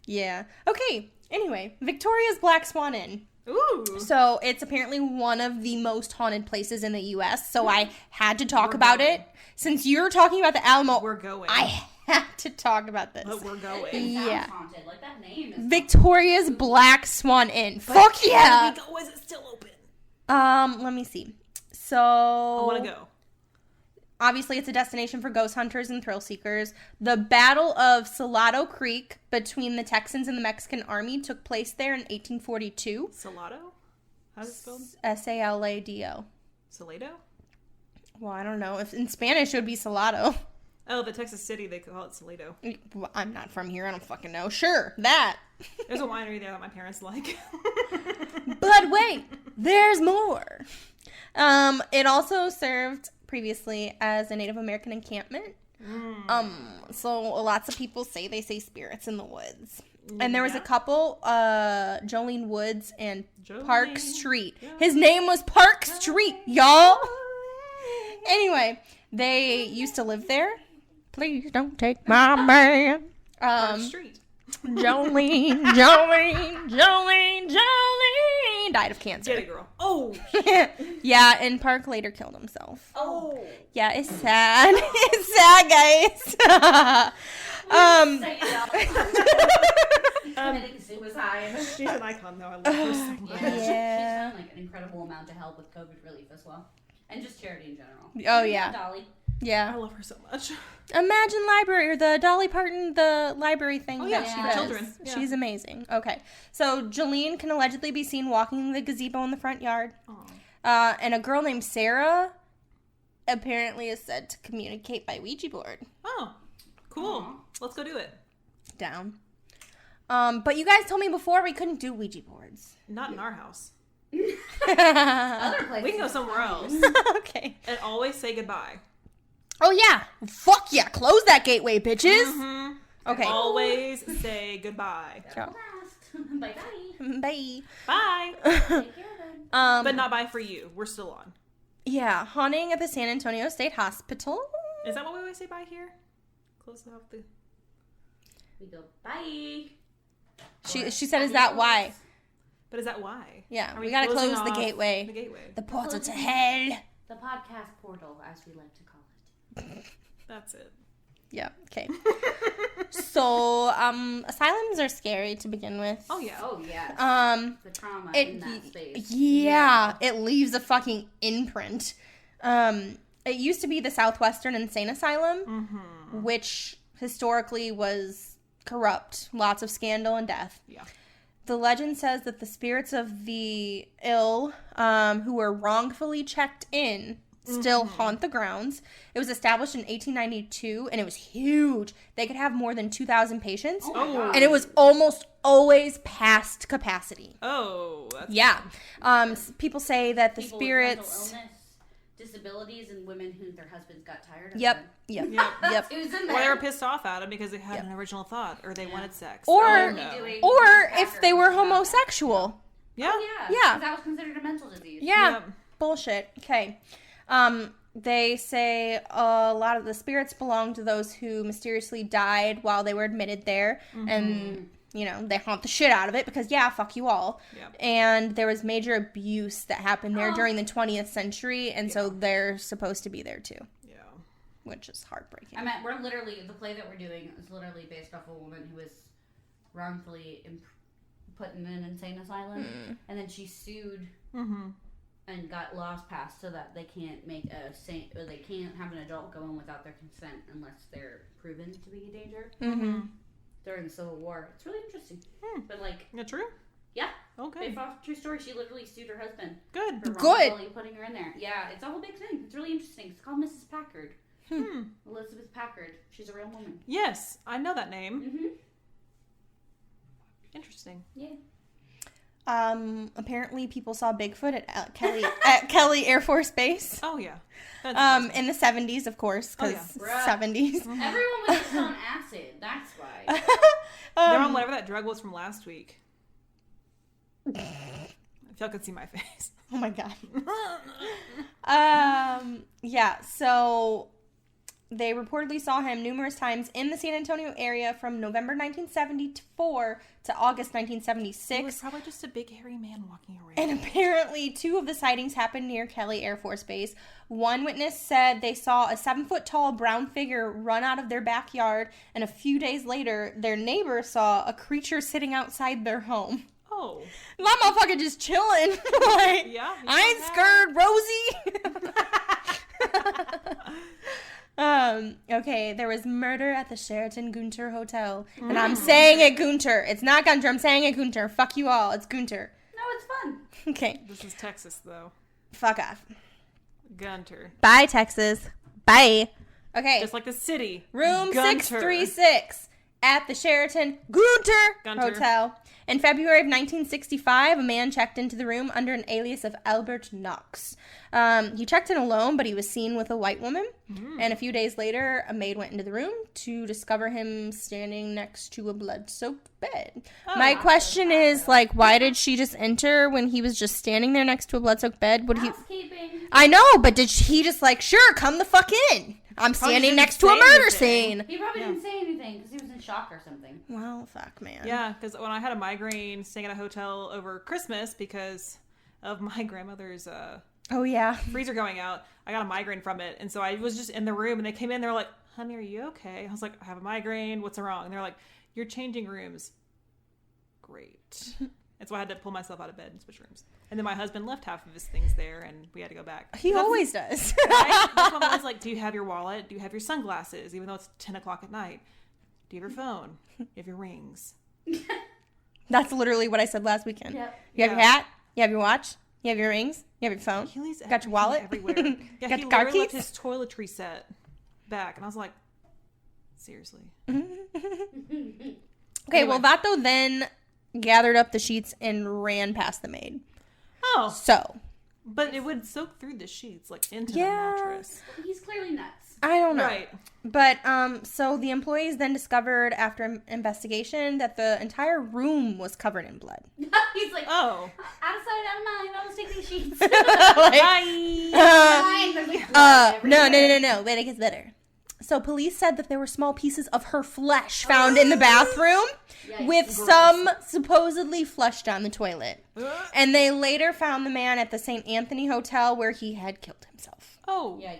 Yeah. Okay. Anyway, Victoria's Black Swan Inn. Ooh. So it's apparently one of the most haunted places in the U.S. So I had to talk We're about going. it. Since you're talking about the Alamo, We're going. I had to talk about this. But we're going. It sounds Yeah. haunted. Like that name is. Victoria's Black Swan Inn. Fuck Where yeah. do we go? Is it still open? Let me see. So I want to go. obviously it's a destination for ghost hunters and thrill seekers. The Battle of Salado Creek between the Texans and the Mexican Army took place there in 1842. Salado? How's it spelled? Salado. Salado? Well, I don't know. If in Spanish it would be Salado. Oh, the Texas city, they call it Salado. Well, I'm not from here. I don't fucking know. Sure, that. There's a winery there that my parents like. But wait, there's more. It also served previously as a Native American encampment. So lots of people say they see spirits in the woods. And there was a couple, Jolene Woods and Park Jolene. Street. His name was Park Street, y'all. Anyway, they used to live there. Please don't take my man. Park Street. Jolene died of cancer. Get it, girl. Oh. Yeah, and Park later killed himself. Oh. Yeah, it's sad. It's sad, guys. Say it out. Committing suicide. She's an icon, though. I love her so much. Yeah, Yeah. she's done like an incredible amount to help with COVID relief as well, and just charity in general. Oh, yeah. Dolly. I Yeah. love her so much. Imagine Library, or the Dolly Parton, the library thing Oh, yeah, that she for does. children. Yeah. She's amazing. Okay. So Jolene can allegedly be seen walking the gazebo in the front yard. Aw. And a girl named Sarah apparently is said to communicate by Ouija board. Oh. Cool. Aw. Let's go do it. Down. But you guys told me before we couldn't do Ouija boards. Not in our house. Other places. We can go somewhere else. Okay. And always say goodbye. Oh, yeah. Fuck yeah. Close that gateway, bitches. Mm-hmm. Okay. Always say goodbye. Ciao. Bye bye. Bye. Bye. Take care then. But not bye for you. We're still on. Yeah, haunting at the San Antonio State Hospital. Is that what we always say bye here? Close off the... We go bye. She said, is that why? But is that why? Yeah, Are we gotta closing close the off gateway. The gateway. The portal to hell. The podcast portal, as we like to call it. That's it. Yeah, okay. So, asylums are scary to begin with. Oh, yeah. Oh yeah. The trauma in that space. Yeah, it leaves a fucking imprint. It used to be the Southwestern Insane Asylum, which historically was corrupt, lots of scandal and death. Yeah. The legend says that the spirits of the ill, who were wrongfully checked in, still haunt the grounds. It was established in 1892, and it was huge. They could have more than 2,000 patients, Oh my God. and it was almost always past capacity. Oh. That's Yeah. People say that the People spirits... with mental illness, disabilities, and women who their husbands got tired of Yep. them. Yep. Yep. Yep. It was in Or they were there. pissed off at him because they had an original thought, or they wanted sex. Or- Oh, Only no. doing Or crackers if they were and stuff. homosexual. Yeah. Oh, yeah. Yeah. 'Cause that was considered a mental disease. Yeah. Yep. Bullshit. Okay. They say a lot of the spirits belong to those who mysteriously died while they were admitted there. And, you know, they haunt the shit out of it because, yeah, fuck you all. Yep. And there was major abuse that happened there Oh. during the 20th century. And so they're supposed to be there too, Yeah. which is heartbreaking. I mean, we're literally, the play that we're doing is literally based off a woman who was wrongfully put in an insane asylum. And then she sued Mm-hmm. and got laws passed so that they can't make or they can't have an adult go in without their consent unless they're proven to be a danger Mm-hmm. during the Civil War. It's really interesting. But like, Yeah, true? yeah, Okay. Based off true story, she literally sued her husband. Good. For Good. wrongfully putting her in there. Yeah, it's a whole big thing. It's really interesting. It's called Mrs. Packard. Elizabeth Packard. She's a real woman. Yes, I know that name. Mm-hmm. Interesting. Yeah. Apparently people saw Bigfoot at Kelly Air Force Base. Oh, yeah. In the 70s, of course, because 70s. Everyone was just on acid. That's why. They're on whatever that drug was from last week. If y'all could see my face. Oh my god. Yeah, so they reportedly saw him numerous times in the San Antonio area from November 1974 to August It 1976. was probably just a big hairy man walking around. And apparently 2 of the sightings happened near Kelly Air Force Base. One witness said they saw a 7-foot-tall brown figure run out of their backyard, and a few days later, their neighbor saw a creature sitting outside their home. Oh. That motherfucker just chilling. Like, Yeah. I ain't scared, Rosie. Okay, there was murder at the Sheraton Gunter Hotel. And I'm saying it Gunter. It's not Gunter. I'm saying it Gunter. Fuck you all. It's Gunter. No, it's fun. Okay. This is Texas, though. Fuck off. Gunter. Bye, Texas. Bye. Okay. Just like the city. Room Gunter. 636 at the Sheraton Gunter Hotel. In February of 1965, a man checked into the room under an alias of Albert Knox. He checked in alone, but he was seen with a white woman. And a few days later, a maid went into the room to discover him standing next to a blood-soaked bed. My question is, like, why did she just enter when he was just standing there next to a blood-soaked bed? Housekeeping. I know, but did he just like, sure, come the fuck in? I'm Probably standing didn't next to a say murder anything. scene. He probably didn't say anything because he was in shock or something. Well, fuck, man. Yeah, because when I had a migraine staying at a hotel over Christmas because of my grandmother's Oh, yeah. freezer going out, I got a migraine from it. And so I was just in the room and they came in, they were like, honey, are you okay? I was like, I have a migraine. What's wrong? And they're like, you're changing rooms. Great. And so I had to pull myself out of bed and switch rooms. And then my husband left half of his things there and we had to go back. He always does. Right? That's when I was like, do you have your wallet? Do you have your sunglasses? Even though it's 10 o'clock at night. Do you have your phone? Do you have your rings? That's literally what I said last weekend. Yep. You have your hat? You have your watch? You have your rings? You have your phone? He leaves Got your wallet? everywhere. Yeah, Got he your car literally left keys? his toiletry set back. And I was like, seriously? Okay, well, Vato then gathered up the sheets and ran past the maid. Oh. So, But it would soak through the sheets, like into Yeah. the mattress. He's clearly nuts. I don't know. Right. But, so the employees then discovered after investigation that the entire room was covered in blood. He's like, Oh. out of sight, out of mind. I was taking these sheets. Like, Fine. There's like blood everywhere. No. Wait, it gets better. So police said that there were small pieces of her flesh found in the bathroom Yikes. with Gross. some supposedly flushed down the toilet. And they later found the man at the St. Anthony Hotel where he had killed himself. Oh. Yikes.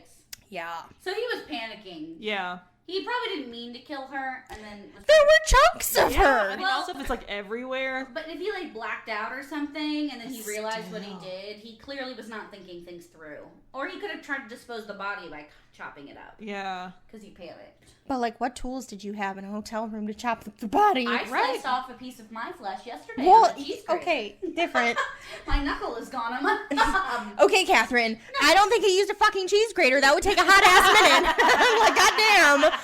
Yeah. So he was panicking. Yeah. He probably didn't mean to kill her, and then... There were chunks of Yeah. I her. think Well- also if it's like everywhere. But if he, like, blacked out or something, and then he realized what he Still. did, he clearly was not thinking things through. Or he could have tried to dispose the body by chopping it up. Yeah. Because he panicked. But, like, what tools did you have in a hotel room to chop up the body? I sliced off a piece of my flesh yesterday Well, on a cheese grater. okay, different. My knuckle is gone on my thumb. Okay, Catherine, I don't think he used a fucking cheese grater. That would take a hot ass minute. I'm like, goddamn.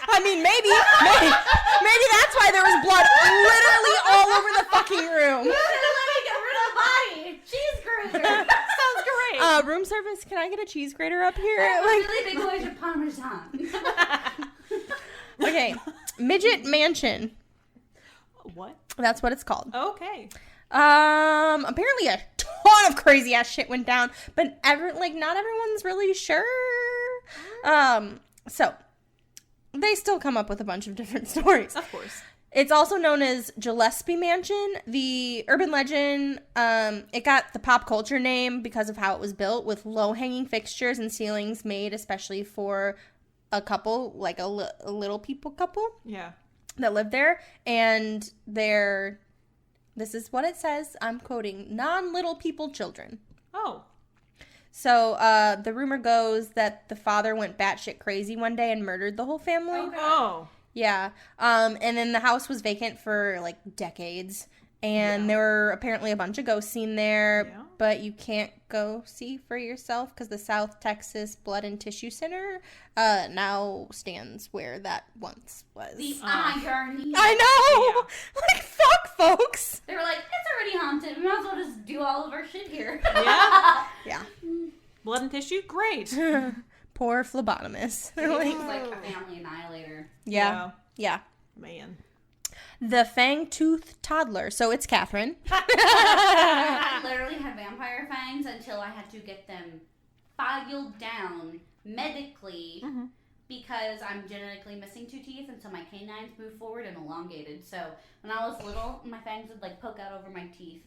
I mean, maybe that's why there was blood literally all over the fucking room. Let me get rid of the body. Cheese grater. Sounds great. Room service, can I get a cheese grater up here? Really big boys of Parmesan. Okay, midget mansion. What? That's what it's called. Okay. Apparently a ton of crazy ass shit went down, but not everyone's really sure. So they still come up with a bunch of different stories. Of course. It's also known as Gillespie Mansion. The urban legend, it got the pop culture name because of how it was built, with low-hanging fixtures and ceilings made especially for a couple, like a little people couple Yeah. that lived there. And this is what it says, I'm quoting, non-little people children. Oh. So the rumor goes that the father went batshit crazy one day and murdered the whole family. Okay. Oh. Yeah. And then the house was vacant for like decades. And there were apparently a bunch of ghosts seen there, Yeah. but you can't go see for yourself because the South Texas Blood and Tissue Center now stands where that once was. The irony. I know! Like, fuck, folks! They were like, it's already haunted. We might as well just do all of our shit here. Yeah. Yeah. Blood and tissue? Great. Poor phlebotomist. They're It like, seems like a family annihilator. yeah. Man. The fang-toothed toddler. So it's Catherine. I literally had vampire fangs until I had to get them filed down medically because I'm genetically missing 2 teeth, and so my canines moved forward and elongated. So when I was little, my fangs would like poke out over my teeth,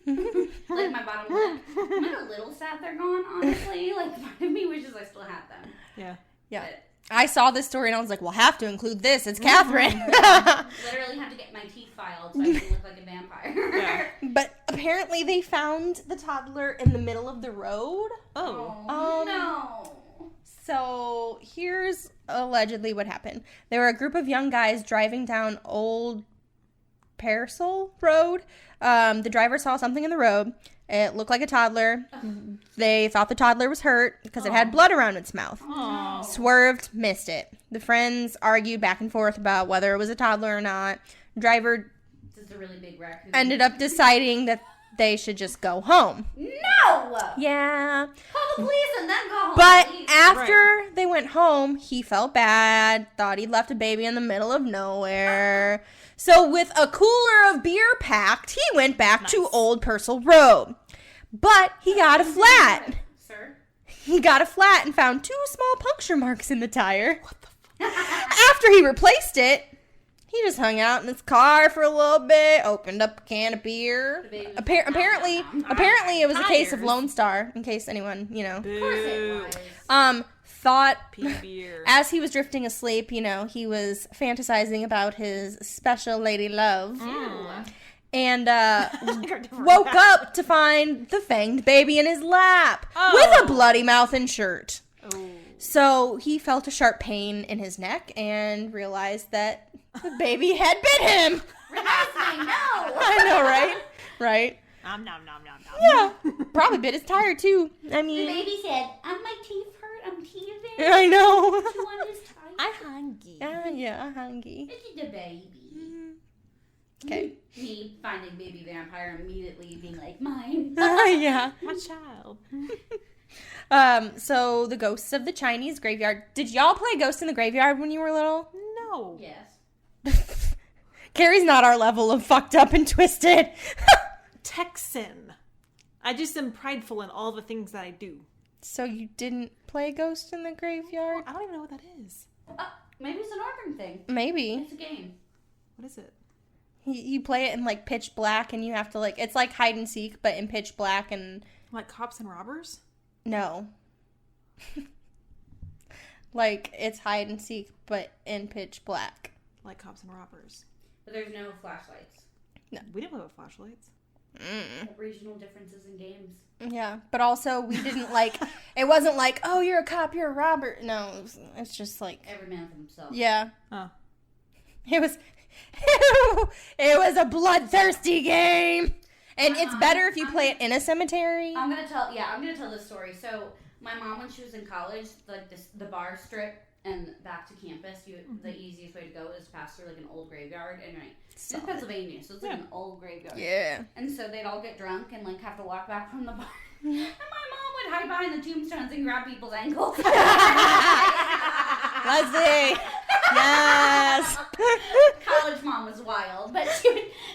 like my bottom lip. I'm like a little sad they're gone, honestly. Like part of me wishes I still had them. Yeah. Yeah. But I saw this story and I was like, we'll have to include this. It's Catherine. literally had to get my teeth filed so I didn't look like a vampire. Yeah. But apparently they found the toddler in the middle of the road. Oh, no. So here's allegedly what happened. There were a group of young guys driving down Old Parcel Road. The driver saw something in the road. It looked like a toddler. They thought the toddler was hurt because it had blood around its mouth. Aw. Swerved, missed it. The friends argued back and forth about whether it was a toddler or not. Driver This is a really big raccoon. ended up deciding that they should just go home. No! Yeah. Call the police and then go home. But please. after they went home, he felt bad, thought he'd left a baby in the middle of nowhere. So with a cooler of beer packed, he went back to Old Purcell Road. But he got a flat. Sir? He got a flat and found 2 small puncture marks in the tire. What the fuck? After he replaced it, he just hung out in his car for a little bit, opened up a can of beer. The baby was Apparently it was a case of Tires. Lone Star, in case anyone, Of course it was. thought Beer. as he was drifting asleep, he was fantasizing about his special lady love. And woke up to find the fanged baby in his lap with a bloody mouth and shirt. Oh. So he felt a sharp pain in his neck and realized that the baby had bit him. I know. I know, right? Right. Nom nom nom nom nom. Yeah. Probably bit his tire too. I The mean, baby said, my teeth hurt. I'm teething. I know. Chew on his tire. I'm hungry. Yeah, I'm hungry. This is the baby. Okay. Me finding baby vampire immediately being like, mine. Yeah. My child. So the ghosts of the Chinese graveyard. Did y'all play Ghosts in the Graveyard when you were little? No. Yes. Carrie's not our level of fucked up and twisted. Texan. I just am prideful in all the things that I do. So you didn't play Ghost in the Graveyard? I don't even know what that is. Maybe it's a northern thing. Maybe. It's a game. What is it? You play it in like pitch black and you have to it's like hide and seek but in pitch black and Like cops and robbers? no. Like it's hide and seek but in pitch black. Like cops and robbers. But there's no flashlights. We didn't play with flashlights. Regional differences in games. Yeah, but also we didn't it wasn't like, oh, you're a cop, you're a robber. No, it's just like, Every man for himself. yeah. Oh. It was a bloodthirsty game. And it's better if you play it in a cemetery. I'm gonna tell this story. So my mom, when she was in college, the bar strip and back to campus, the easiest way to go is to pass through like an old graveyard. And it's Pennsylvania, so it's like an old graveyard. Yeah. And so they'd all get drunk and like have to walk back from the bar. And my mom would hide behind the tombstones and grab people's ankles. Leslie. Yes. College mom was wild, but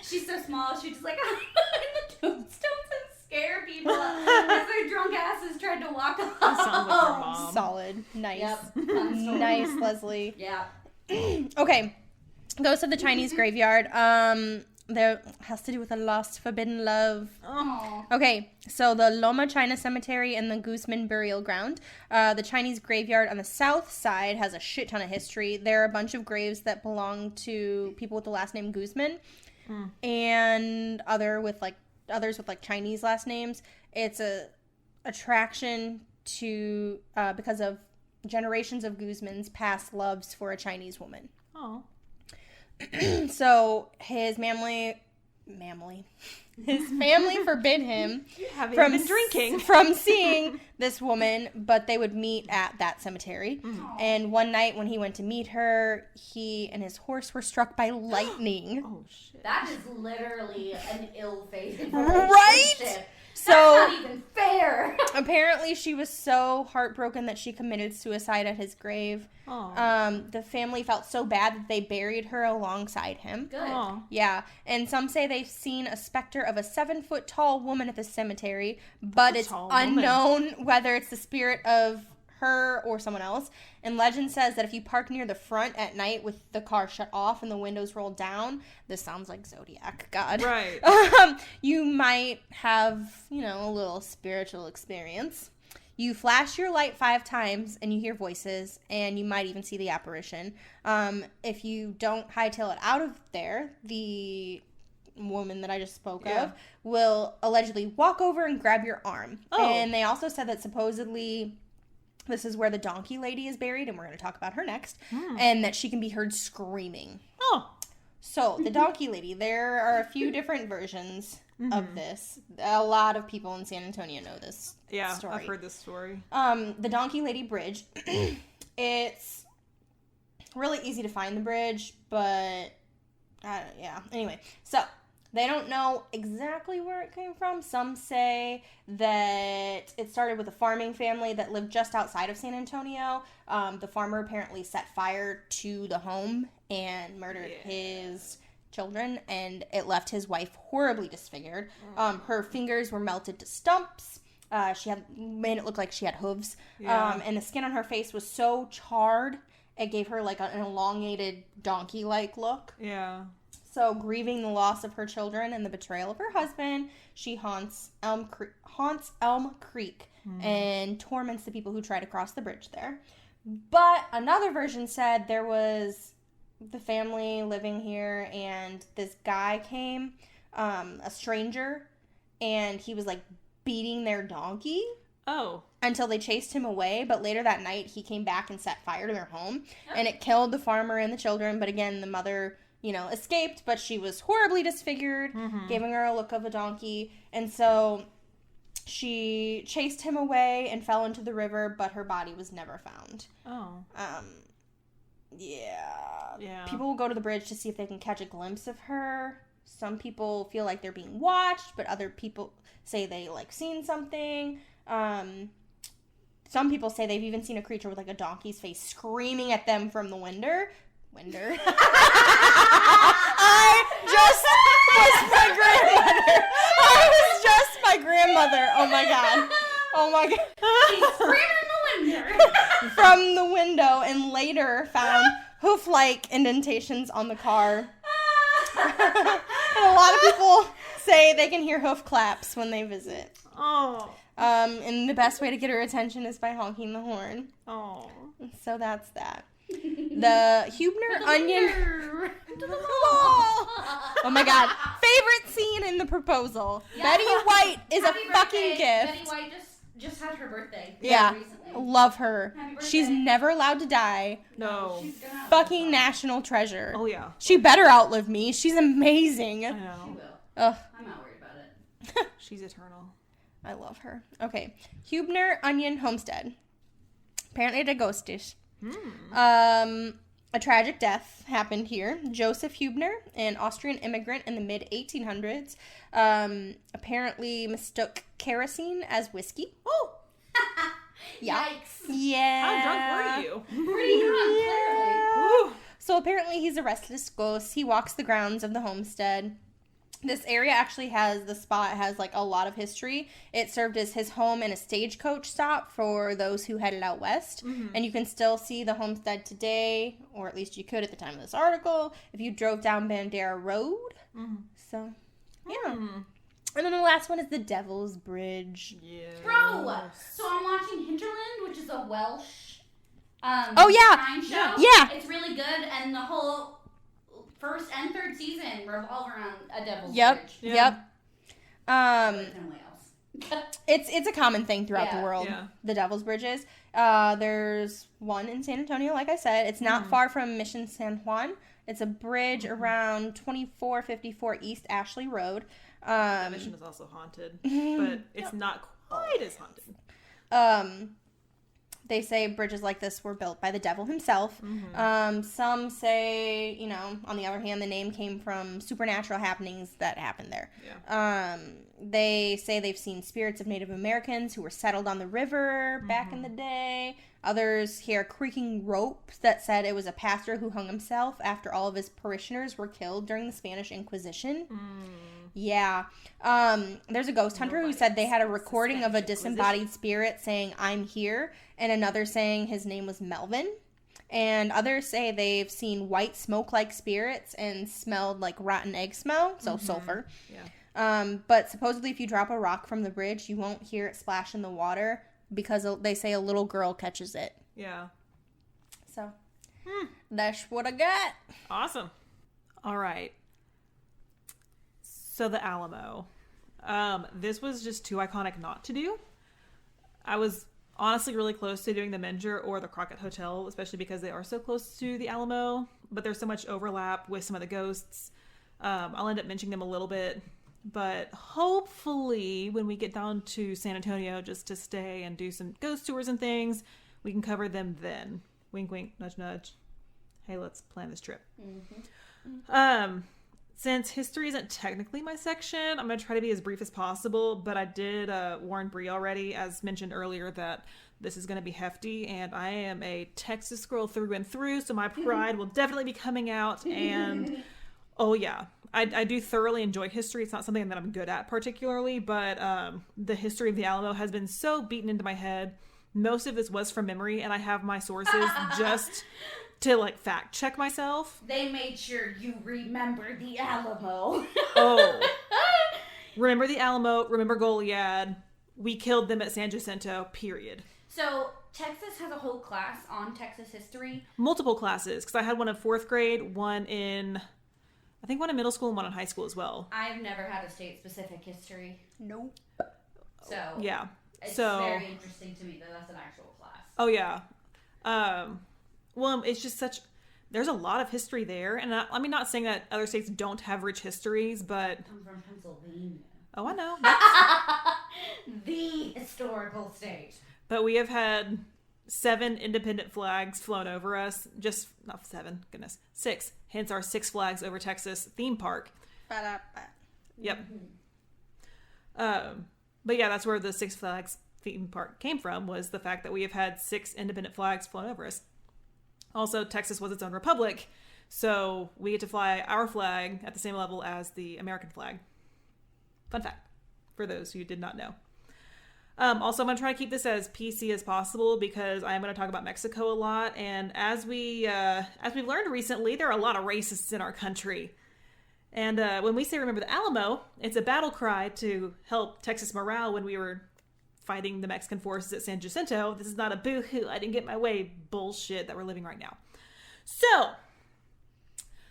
she's so small. She just like hide behind the tombstones and scare people as their drunk asses tried to walk off. That sounds like your mom. Solid. Nice. Yep. Fun story. Nice, Leslie. Yeah. Okay. Ghosts of the Chinese Graveyard. There has to do with a lost forbidden love. Oh. Okay, so the Loma China Cemetery and the Guzman Burial Ground. The Chinese graveyard on the south side has a shit ton of history. There are a bunch of graves that belong to people with the last name Guzman and others with Chinese last names. It's a attraction to because of generations of Guzman's past loves for a Chinese woman. Oh. So his family His family forbid him Having from been drinking. from seeing this woman, but they would meet at that cemetery. And one night when he went to meet her, he and his horse were struck by lightning. Oh, shit. That is literally an ill-fated Right? relationship. So That's not even fair. apparently she was so heartbroken that she committed suicide at his grave. Oh. The family felt so bad that they buried her alongside him. Good. Oh. Yeah, and some say they've seen a specter of a 7-foot tall woman at the cemetery, but it's tall woman. unknown whether it's the spirit of her or someone else. And legend says that if you park near the front at night with the car shut off and the windows rolled down, this sounds like Zodiac, God. Right. You might have, a little spiritual experience. You flash your light 5 times and you hear voices, and you might even see the apparition. If you don't hightail it out of there, the woman that I just spoke of will allegedly walk over and grab your arm. Oh. And they also said that supposedly this is where the donkey lady is buried, and we're going to talk about her next, and that she can be heard screaming. Oh. So, the donkey lady, there are a few different versions of this. A lot of people in San Antonio know this story. I've heard this story. The Donkey Lady Bridge, it's really easy to find the bridge, but, anyway. So, they don't know exactly where it came from. Some say that it started with a farming family that lived just outside of San Antonio. The farmer apparently set fire to the home and murdered his children, and it left his wife horribly disfigured. Her fingers were melted to stumps. She made it look like she had hooves. And the skin on her face was so charred, it gave her like an elongated donkey-like look. Yeah. So, grieving the loss of her children and the betrayal of her husband, she haunts Elm Creek and torments the people who try to cross the bridge there. But another version said there was the family living here, and this guy came, a stranger, and he was, like, beating their donkey. Oh. Until they chased him away, but later that night, he came back and set fire to their home, and it killed the farmer and the children, but again, the mother escaped, but she was horribly disfigured, giving her a look of a donkey, and so she chased him away and fell into the river, but her body was never found. Oh. Yeah. People will go to the bridge to see if they can catch a glimpse of her. Some people feel like they're being watched, but other people say they, seen something. Some people say they've even seen a creature with, a donkey's face screaming at them from the window. I just was my grandmother. Oh my god. She's screaming in the window. From the window, and later found hoof-like indentations on the car. And a lot of people say they can hear hoof claps when they visit. Oh. And the best way to get her attention is by honking the horn. Oh. So that's that. The Hubner onion. Oh my god. Favorite scene in the proposal. Yeah. Betty White is Happy a fucking birthday. gift. Betty White just had her birthday. Yeah. Recently. Love her. Happy birthday. She's never allowed to die. No. She's gonna Fucking national treasure. Oh, yeah. She better outlive me. She's amazing. I She know. will. Ugh. I'm not worried about it. She's eternal. I love her. Okay. Hubner Onion Homestead. Apparently it a ghostish. A tragic death happened here. Joseph Hubner, an Austrian immigrant in the mid-1800s, apparently mistook kerosene as whiskey. Oh! Yeah. Yikes. Yeah. How drunk were you? Pretty drunk, clearly. Ooh. So apparently he's a restless ghost. He walks the grounds of the homestead. This area actually has a lot of history. It served as his home and a stagecoach stop for those who headed out west. And you can still see the homestead today, or at least you could at the time of this article, if you drove down Bandera Road. So, yeah. And then the last one is the Devil's Bridge. Yeah. Bro, so I'm watching Hinterland, which is a Welsh crime show. Yeah. It's really good, and the whole first and third season revolve around a Devil's Yep. Bridge. Yep. But it's in Wales. It's a common thing throughout the world. Yeah. The Devil's Bridges. There's one in San Antonio, like I said. It's not far from Mission San Juan. It's a bridge around 2454 East Ashley Road. That mission is also haunted, but it's not quite as haunted. They say bridges like this were built by the devil himself. Some say, on the other hand, the name came from supernatural happenings that happened there. Yeah. They say they've seen spirits of Native Americans who were settled on the river back in the day. Others hear creaking ropes that said it was a pastor who hung himself after all of his parishioners were killed during the Spanish Inquisition. Yeah. There's a ghost hunter who said they had a recording of a disembodied spirit saying, "I'm here," and another saying his name was Melvin. And others say they've seen white smoke-like spirits and smelled like rotten egg smell, so sulfur. Yeah. But supposedly if you drop a rock from the bridge, you won't hear it splash in the water because they say a little girl catches it. Yeah. So, that's what I got. Awesome. All right. So the Alamo. This was just too iconic not to do. I was honestly really close to doing the Menger or the Crockett Hotel, especially because they are so close to the Alamo, but there's so much overlap with some of the ghosts. I'll end up mentioning them a little bit, but hopefully when we get down to San Antonio just to stay and do some ghost tours and things, we can cover them then. Wink, wink, nudge, nudge. Hey, let's plan this trip. Since history isn't technically my section, I'm going to try to be as brief as possible, but I did warn Bree already, as mentioned earlier, that this is going to be hefty, and I am a Texas girl through and through, so my pride will definitely be coming out, and oh yeah, I do thoroughly enjoy history. It's not something that I'm good at particularly, but the history of the Alamo has been so beaten into my head. Most of this was from memory, and I have my sources just to fact check myself. They made sure you remember the Alamo. Oh. Remember the Alamo, remember Goliad. We killed them at San Jacinto, period. So, Texas has a whole class on Texas history. Multiple classes, because I had one in 4th grade, one in middle school, and one in high school as well. I've never had a state-specific history. Nope. So, yeah. It's very interesting to me that that's an actual class. Oh, yeah. Well, it's just there's a lot of history there. And I'm not saying that other states don't have rich histories, but... I'm from Pennsylvania. Oh, I know. The historical state. But we have had 7 independent flags flown over us. Just, not 7, goodness. 6. Hence our 6 Flags Over Texas theme park. Yep. But yeah, that's where the 6 Flags theme park came from, was the fact that we have had 6 independent flags flown over us. Also, Texas was its own republic, so we get to fly our flag at the same level as the American flag. Fun fact, for those who did not know. Also, I'm going to try to keep this as PC as possible because I am going to talk about Mexico a lot, and as we've learned recently, there are a lot of racists in our country. And when we say remember the Alamo, it's a battle cry to help Texas morale when we were fighting the Mexican forces at San Jacinto. This is not a boo-hoo, I didn't get my way bullshit that we're living right now. So,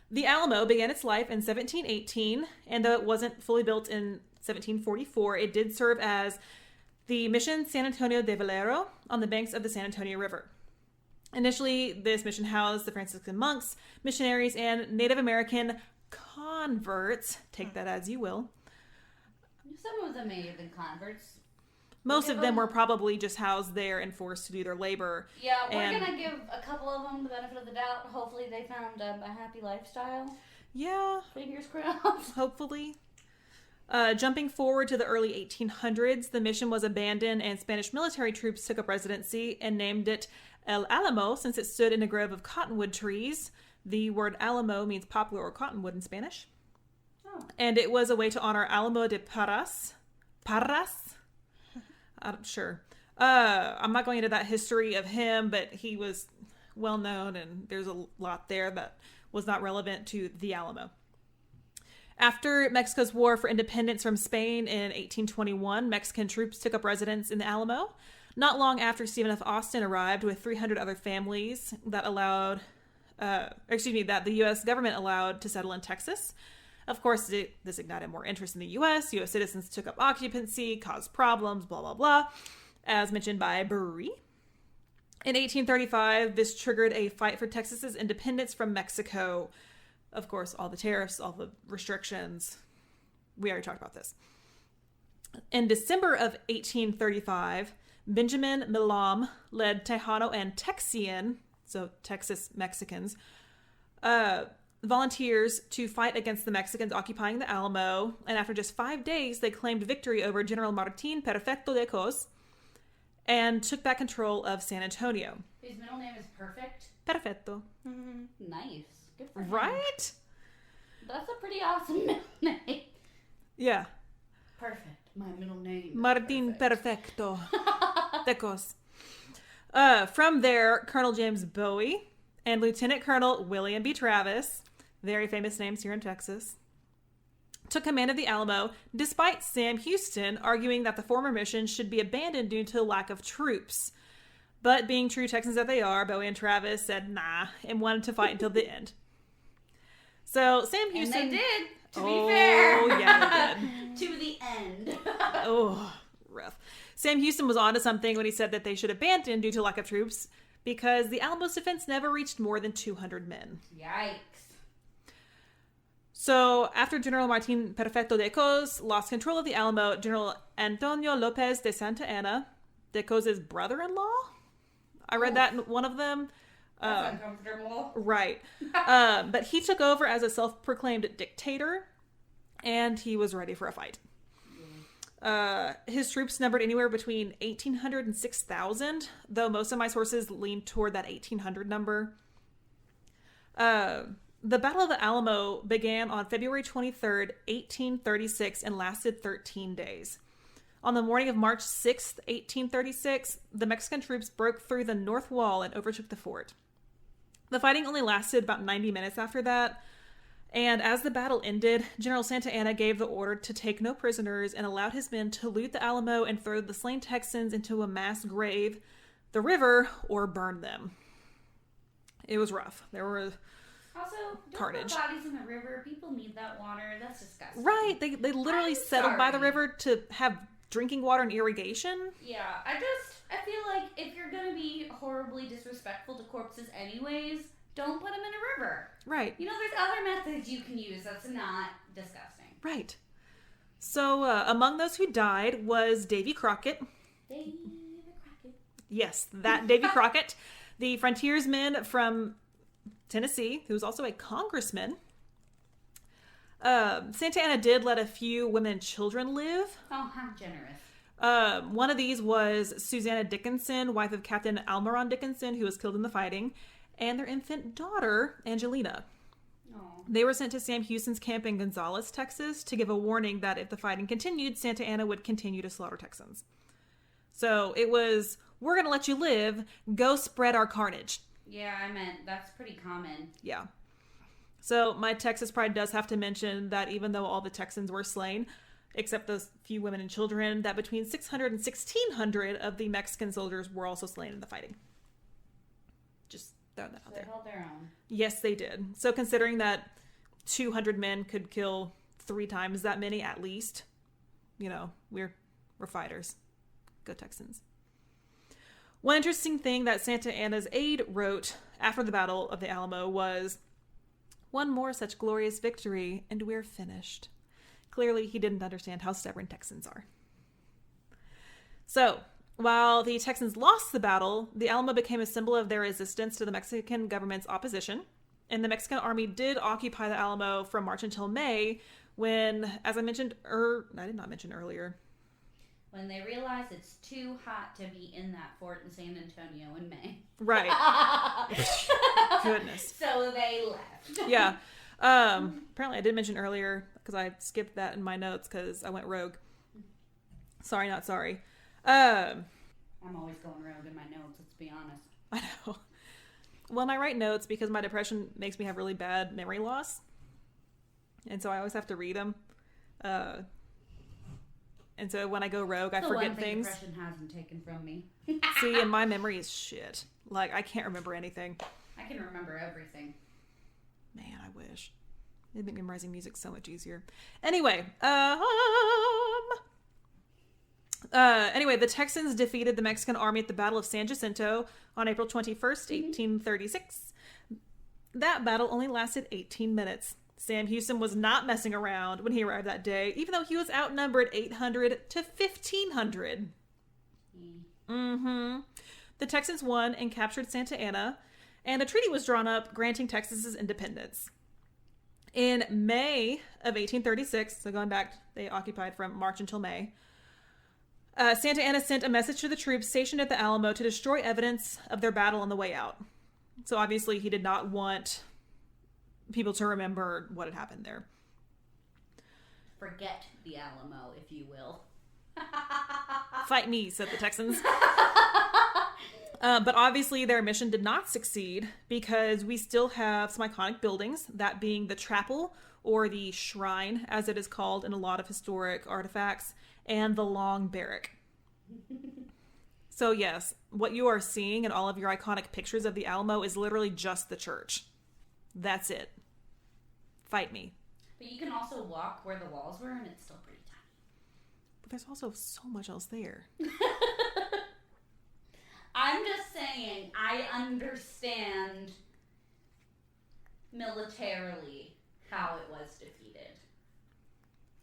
the Alamo began its life in 1718, and though it wasn't fully built in 1744, it did serve as the Mission San Antonio de Valero on the banks of the San Antonio River. Initially, this mission housed the Franciscan monks, missionaries, and Native American converts. Take that as you will. Some of them may have been converts. Most of them were probably just housed there and forced to do their labor. Yeah, we're going to give a couple of them the benefit of the doubt. Hopefully they found a happy lifestyle. Yeah. Fingers crossed. Hopefully. Jumping forward to the early 1800s, the mission was abandoned and Spanish military troops took up residency and named it El Alamo since it stood in a grove of cottonwood trees. The word Alamo means poplar or cottonwood in Spanish. Oh. And it was a way to honor Alamo de Parras. I'm sure. I'm not going into that history of him, but he was well known and there's a lot there that was not relevant to the Alamo. After Mexico's war for independence from Spain in 1821, Mexican troops took up residence in the Alamo. Not long after Stephen F. Austin arrived with 300 other families that the U.S. government allowed to settle in Texas. Of course, this ignited more interest in the U.S. U.S. citizens took up occupancy, caused problems, blah, blah, blah, as mentioned by Brie. In 1835, this triggered a fight for Texas's independence from Mexico. Of course, all the tariffs, all the restrictions. We already talked about this. In December of 1835, Benjamin Milam led Tejano and Texian, so Texas Mexicans, volunteers to fight against the Mexicans occupying the Alamo. And after just 5 days, they claimed victory over General Martin Perfecto de Cos and took back control of San Antonio. His middle name is Perfect? Perfecto. Mm-hmm. Nice. Good for him. Right? That's a pretty awesome middle name. Yeah. Perfect. My middle name. Martin Perfecto de Cos. From there, Colonel James Bowie and Lieutenant Colonel William B. Travis, very famous names here in Texas, took command of the Alamo, despite Sam Houston arguing that the former mission should be abandoned due to lack of troops. But being true Texans that they are, Bowie and Travis said nah and wanted to fight until the end. So Sam Houston... And they did, to be fair. Oh, yeah, they did. To the end. Oh, rough. Sam Houston was onto something when he said that they should abandon due to lack of troops because the Alamo's defense never reached more than 200 men. Yikes. So, after General Martin Perfecto de Cos lost control of the Alamo, General Antonio Lopez de Santa Anna, de Cos's brother-in-law? I read that in one of them. That's uncomfortable. Right. But he took over as a self-proclaimed dictator, and he was ready for a fight. His troops numbered anywhere between 1,800 and 6,000, though most of my sources lean toward that 1,800 number. The Battle of the Alamo began on February 23rd, 1836, and lasted 13 days. On the morning of March 6th, 1836, the Mexican troops broke through the north wall and overtook the fort. The fighting only lasted about 90 minutes after that, and as the battle ended, General Santa Anna gave the order to take no prisoners and allowed his men to loot the Alamo and throw the slain Texans into a mass grave, the river, or burn them. It was rough. There were... Also, don't carnage. put bodies in the river. People need that water. That's disgusting. Right. They literally settled by the river to have drinking water and irrigation. Yeah. I feel like if you're going to be horribly disrespectful to corpses anyways, don't put them in a river. Right. You know, there's other methods you can use that's not disgusting. Right. So, among those who died was Davie Crockett. Davie Crockett. Yes, that Davie Crockett, the frontiersman from Tennessee, who was also a congressman. Santa Anna did let a few women and children live. Oh, how generous. One of these was Susanna Dickinson, wife of Captain Almiron Dickinson, who was killed in the fighting, and their infant daughter, Angelina. Oh. They were sent to Sam Houston's camp in Gonzales, Texas, to give a warning that if the fighting continued, Santa Anna would continue to slaughter Texans. So it was, we're going to let you live, go spread our carnage. Yeah, I meant that's pretty common. Yeah. So my Texas pride does have to mention that even though all the Texans were slain, except those few women and children, that between 600 and 1,600 of the Mexican soldiers were also slain in the fighting. Just throwing that out there. They held their own. Yes, they did. So considering that 200 men could kill 3 times that many at least, you know, we're fighters. Go Texans. One interesting thing that Santa Anna's aide wrote after the Battle of the Alamo was, "One more such glorious victory, and we're finished." Clearly, he didn't understand how stubborn Texans are. So, while the Texans lost the battle, the Alamo became a symbol of their resistance to the Mexican government's opposition, and the Mexican army did occupy the Alamo from March until May, when, as I mentioned, I did not mention earlier, When they realize it's too hot to be in that fort in San Antonio in May. Right. Goodness. So they left. Yeah. Apparently I did mention earlier, because I skipped that in my notes because I went rogue. Sorry, not sorry. I'm always going rogue in my notes, let's be honest. I know. Well, and I write notes because my depression makes me have really bad memory loss. And so I always have to read them. And so when I go rogue, I forget things. Depression hasn't taken from me. See, and my memory is shit. Like, I can't remember anything. I can remember everything. Man, I wish. It'd make memorizing music so much easier. Anyway, the Texans defeated the Mexican army at the Battle of San Jacinto on April 21st, 1836. That battle only lasted 18 minutes. Sam Houston was not messing around when he arrived that day, even though he was outnumbered 800 to 1,500. The Texans won and captured Santa Ana, and a treaty was drawn up granting Texas's independence. In May of 1836, so going back, they occupied from March until May, Santa Ana sent a message to the troops stationed at the Alamo to destroy evidence of their battle on the way out. So obviously he did not want people to remember what had happened there. Forget the Alamo, if you will. Fight me, said the Texans. But obviously their mission did not succeed because we still have some iconic buildings, that being the chapel, or the shrine, as it is called in a lot of historic artifacts, and the long barrack. So yes, what you are seeing in all of your iconic pictures of the Alamo is literally just the church. That's it. Fight me. But you can also walk where the walls were, and it's still pretty tiny. But there's also so much else there. I'm just saying, I understand militarily how it was defeated.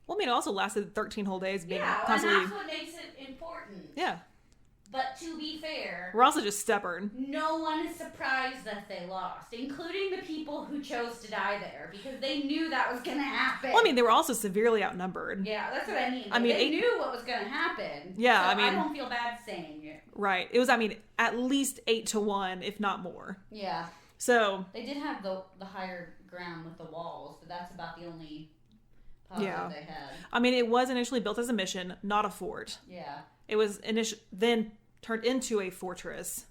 Well, I mean, it also lasted 13 whole days. Being Yeah, constantly... and that's what makes it important. Yeah. But to be fair, We're also just stubborn. no one is surprised that they lost, including the people who chose to die there, because they knew that was going to happen. Well, I mean, they were also severely outnumbered. Yeah, that's what I mean. I mean, they knew what was going to happen. Yeah, so I mean... I don't feel bad saying it. Right. It was, I mean, at least 8-1, if not more. Yeah. So... They did have the higher ground with the walls, but that's about the only positive they had. I mean, it was initially built as a mission, not a fort. Yeah. It was then turned into a fortress.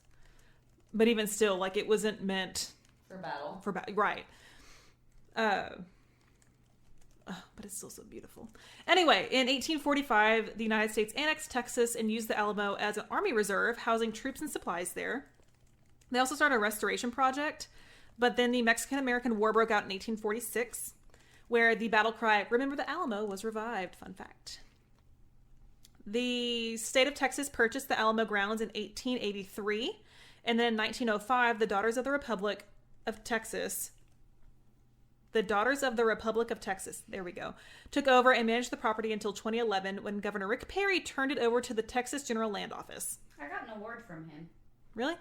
But even still, like, it wasn't meant... For battle. Right. But it's still so beautiful. Anyway, in 1845, the United States annexed Texas and used the Alamo as an army reserve, housing troops and supplies there. They also started a restoration project, but then the Mexican-American War broke out in 1846, where the battle cry, "Remember the Alamo," was revived. Fun fact. The state of Texas purchased the Alamo grounds in 1883, and then in 1905, the Daughters of the Republic of Texas, there we go, took over and managed the property until 2011, when Governor Rick Perry turned it over to the Texas General Land Office. I got an award from him. Really?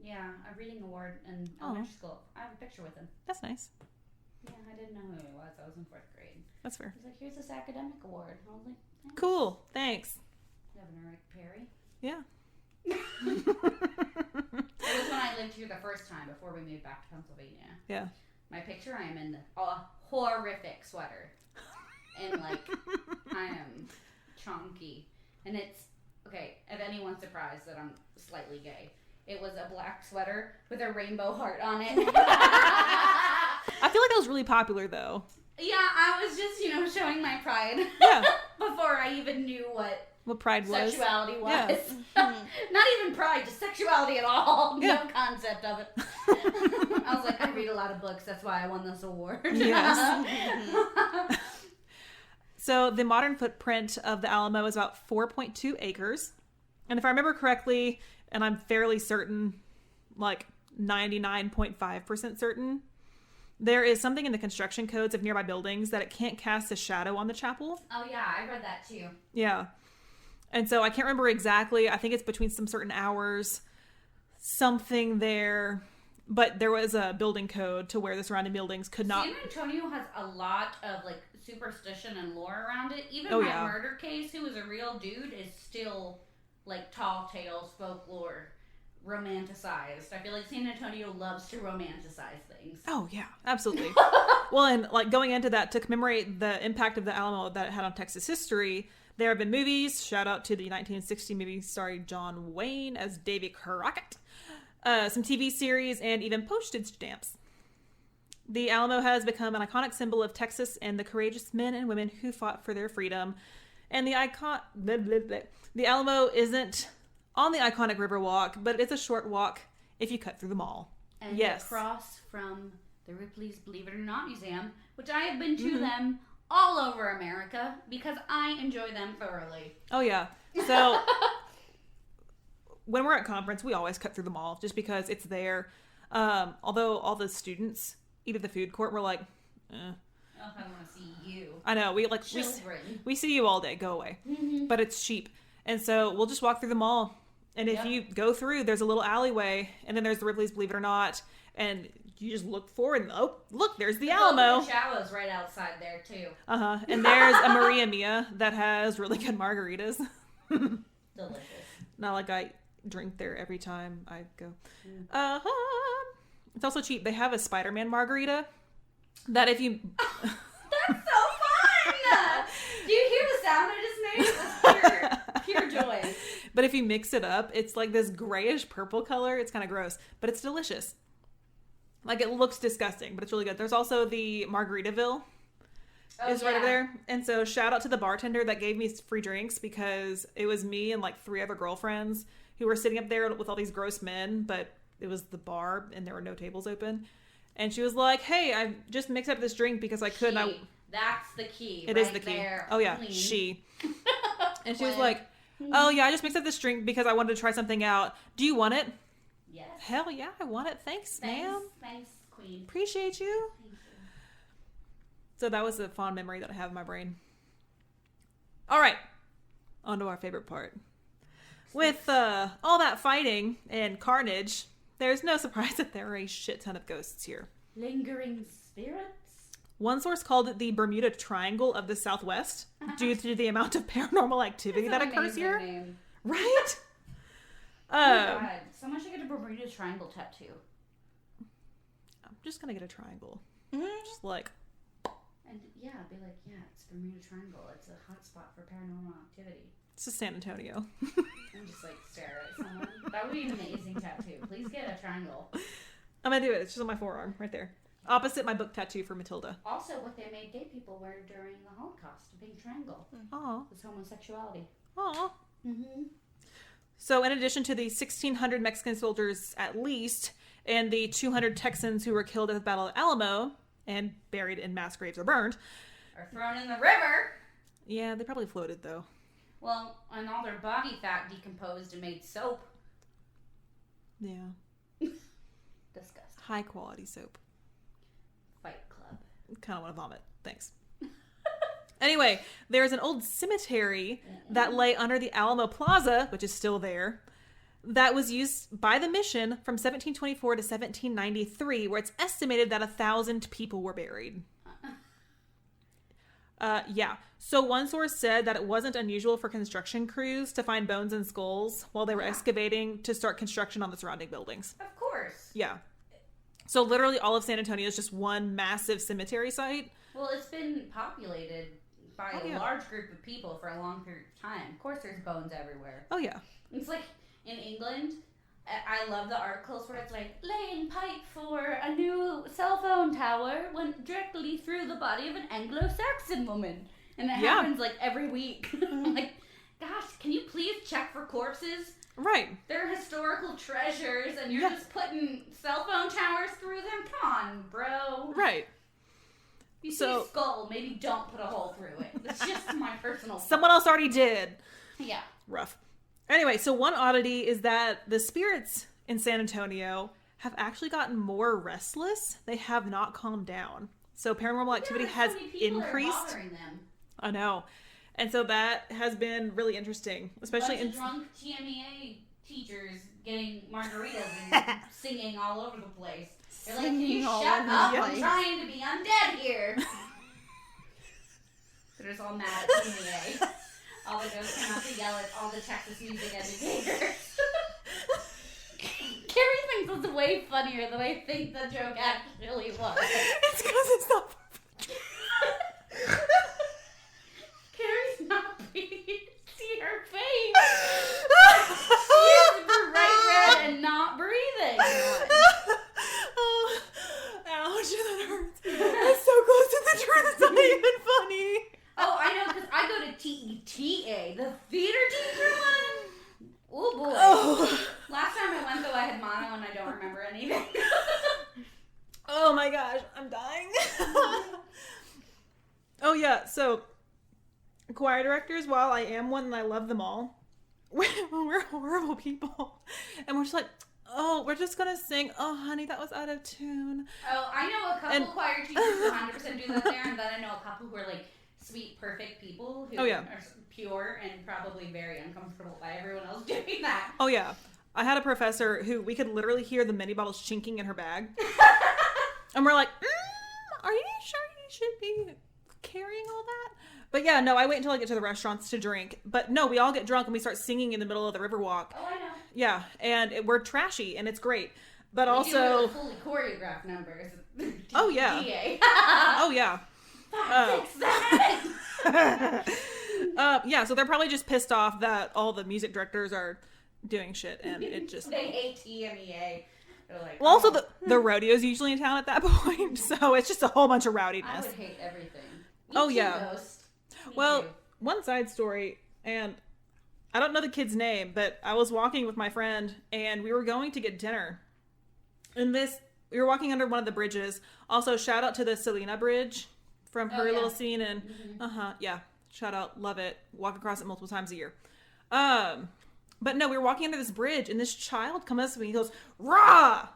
Yeah, a reading award in elementary school. I have a picture with him. That's nice. Yeah, I didn't know who he was. I was in 4th grade. That's fair. He's like, "Here's this academic award." I was like, "Thanks." Cool. Thanks. Governor Rick Perry. Yeah. It was when I lived here the first time before we moved back to Pennsylvania. Yeah. My picture, I am in a horrific sweater. And, like, I am chunky. And it's, okay, if anyone's surprised that I'm slightly gay, it was a black sweater with a rainbow heart on it. I feel like that was really popular, though. Yeah, I was just, showing my pride. Yeah. Before I even knew what pride was. Sexuality was. Yeah. Not even pride, just sexuality at all. Yeah. No concept of it. I was like, I read a lot of books, that's why I won this award. Yes. So the modern footprint of the Alamo is about 4.2 acres. And if I remember correctly, and I'm fairly certain, like 99.5% certain, there is something in the construction codes of nearby buildings that it can't cast a shadow on the chapel. Oh yeah, I read that too. Yeah. And so I can't remember exactly. I think it's between some certain hours, something there. But there was a building code to where the surrounding buildings could not... San Antonio has a lot of, like, superstition and lore around it. Even Oh, my yeah. murder case, who was a real dude, is still, like, tall tales, folklore, romanticized. I feel like San Antonio loves to romanticize things. Oh, yeah, absolutely. Well, and, like, going into that, to commemorate the impact of the Alamo that it had on Texas history, there have been movies. Shout out to the 1960 movie starring John Wayne as Davie Crockett. Some TV series, and even postage stamps. The Alamo has become an iconic symbol of Texas and the courageous men and women who fought for their freedom. And the Alamo isn't on the iconic Riverwalk, but it's a short walk if you cut through the mall. And yes. across from the Ripley's Believe It or Not Museum, which I have been to them all over America because I enjoy them thoroughly. Oh, yeah. So, when we're at conference, we always cut through the mall just because it's there. Although all the students eat at the food court, we're like, Oh, I want to see you. I know. We see you all day. Go away. But it's cheap. And so we'll just walk through the mall. And if you go through, there's a little alleyway. And then there's the Ripley's Believe It or Not. And you just look forward and, oh, look, there's the Alamo. The Chavo's right outside there, too. And there's a Maria Mia that has really good margaritas. Delicious. Not like I drink there every time I go. It's also cheap. They have a Spider-Man margarita that if you... That's so fun! Do you hear the sound I just made? It was pure joy. But if you mix it up, it's like this grayish purple color. It's kind of gross, but it's delicious. Like, it looks disgusting, but it's really good. There's also the Margaritaville right over there. And so shout out to the bartender that gave me free drinks because it was me and like 3 other girlfriends who were sitting up there with all these gross men, but it was the bar and there were no tables open. And she was like, hey, I just mixed up this drink because I could. That's the key. It is the key. There. Oh, yeah. Clean. She. And she was like, oh, yeah, I just mixed up this drink because I wanted to try something out. Do you want it? Yes. Hell yeah, I want it. Thanks, ma'am. Thanks, queen. Appreciate you. Thank you. So that was a fond memory that I have in my brain. All right. On to our favorite part. With all that fighting and carnage, there's no surprise that there are a shit ton of ghosts here. Lingering spirits? One source called it the Bermuda Triangle of the Southwest due to the amount of paranormal activity that occurs here. Name. Right? Oh my God. Someone should get a Bermuda Triangle tattoo. I'm just going to get a triangle. Just like... And yeah, be like, yeah, it's Bermuda Triangle. It's a hot spot for paranormal activity. It's just San Antonio. And just like stare at someone. That would be an amazing tattoo. Please get a triangle. I'm going to do it. It's just on my forearm right there. Opposite my book tattoo for Matilda. Also, what they made gay people wear during the Holocaust, a big triangle. Aw. Was homosexuality. Aw. Mm-hmm. So in addition to the 1,600 Mexican soldiers at least, and the 200 Texans who were killed at the Battle of Alamo, and buried in mass graves or burned. Or thrown in the river. Yeah, they probably floated though. Well, and all their body fat decomposed and made soap. Yeah. Disgusting. High quality soap. Fight Club. Kind of want to vomit. Thanks. Anyway, there's an old cemetery that lay under the Alamo Plaza, which is still there, that was used by the mission from 1724 to 1793, where it's estimated that 1,000 people were buried. Yeah. So one source said that it wasn't unusual for construction crews to find bones and skulls while they were excavating to start construction on the surrounding buildings. Of course. Yeah. So literally all of San Antonio is just one massive cemetery site. Well, it's been populated by a large group of people for a long period of time. Of course, there's bones everywhere. Oh, yeah. It's like in England, I love the articles where it's like, laying pipe for a new cell phone tower went directly through the body of an Anglo-Saxon woman. And it happens like every week. I'm like, gosh, can you please check for corpses? Right. They're historical treasures and you're just putting cell phone towers through them? Come on, bro. Right. If you see a skull, maybe don't put a hole through it. That's just my personal Someone else already did. Yeah. Rough. Anyway, so one oddity is that the spirits in San Antonio have actually gotten more restless. They have not calmed down. So paranormal activity has increased. I know. And so that has been really interesting, especially in drunk TMEA teachers getting margaritas and singing all over the place. They're like, can you shut up? I'm trying to be undead here. They're just all mad at TMEA. All the ghosts come out to yell at all the Texas music educators. Carrie thinks it's way funnier than I think the joke actually was. It's because it's not Carrie's not breathing. See her face. She's bright red and not breathing. Oh, ouch, that hurts. That's so close to the truth. It's not even funny. Oh, I know, because I go to TETA, the theater teacher one. Oh, boy. Oh. Last time I went, though, I had mono, and I don't remember anything. Oh, my gosh. so choir directors, while I am one and I love them all, we're horrible people. And we're just like, oh, we're just going to sing, oh, honey, that was out of tune. Oh, I know a couple choir teachers who 100% do that there, and then I know a couple who are like sweet, perfect people who are pure and probably very uncomfortable by everyone else doing that. Oh, yeah. I had a professor who we could literally hear the mini bottles chinking in her bag. And we're like, are you sure you should be carrying all that? But yeah, no, I wait until I get to the restaurants to drink. But no, we all get drunk and we start singing in the middle of the Riverwalk. Oh, I know. Yeah, and we're trashy and it's great. But we also... do fully choreographed numbers. Oh, yeah. Oh, yeah. 5, 6, 7. Yeah, so they're probably just pissed off that all the music directors are doing shit and it just... They hate TMEA. They're like, well, also the rodeo's usually in town at that point, so it's just a whole bunch of rowdiness. I would hate everything. Yeah. Ghost. Well, one side story, and I don't know the kid's name, but I was walking with my friend, and we were going to get dinner. And we were walking under one of the bridges. Also, shout out to the Selena Bridge from her little scene, and yeah, shout out, love it. Walk across it multiple times a year. But no, we were walking under this bridge, and this child comes up to me, he goes, "Rah!"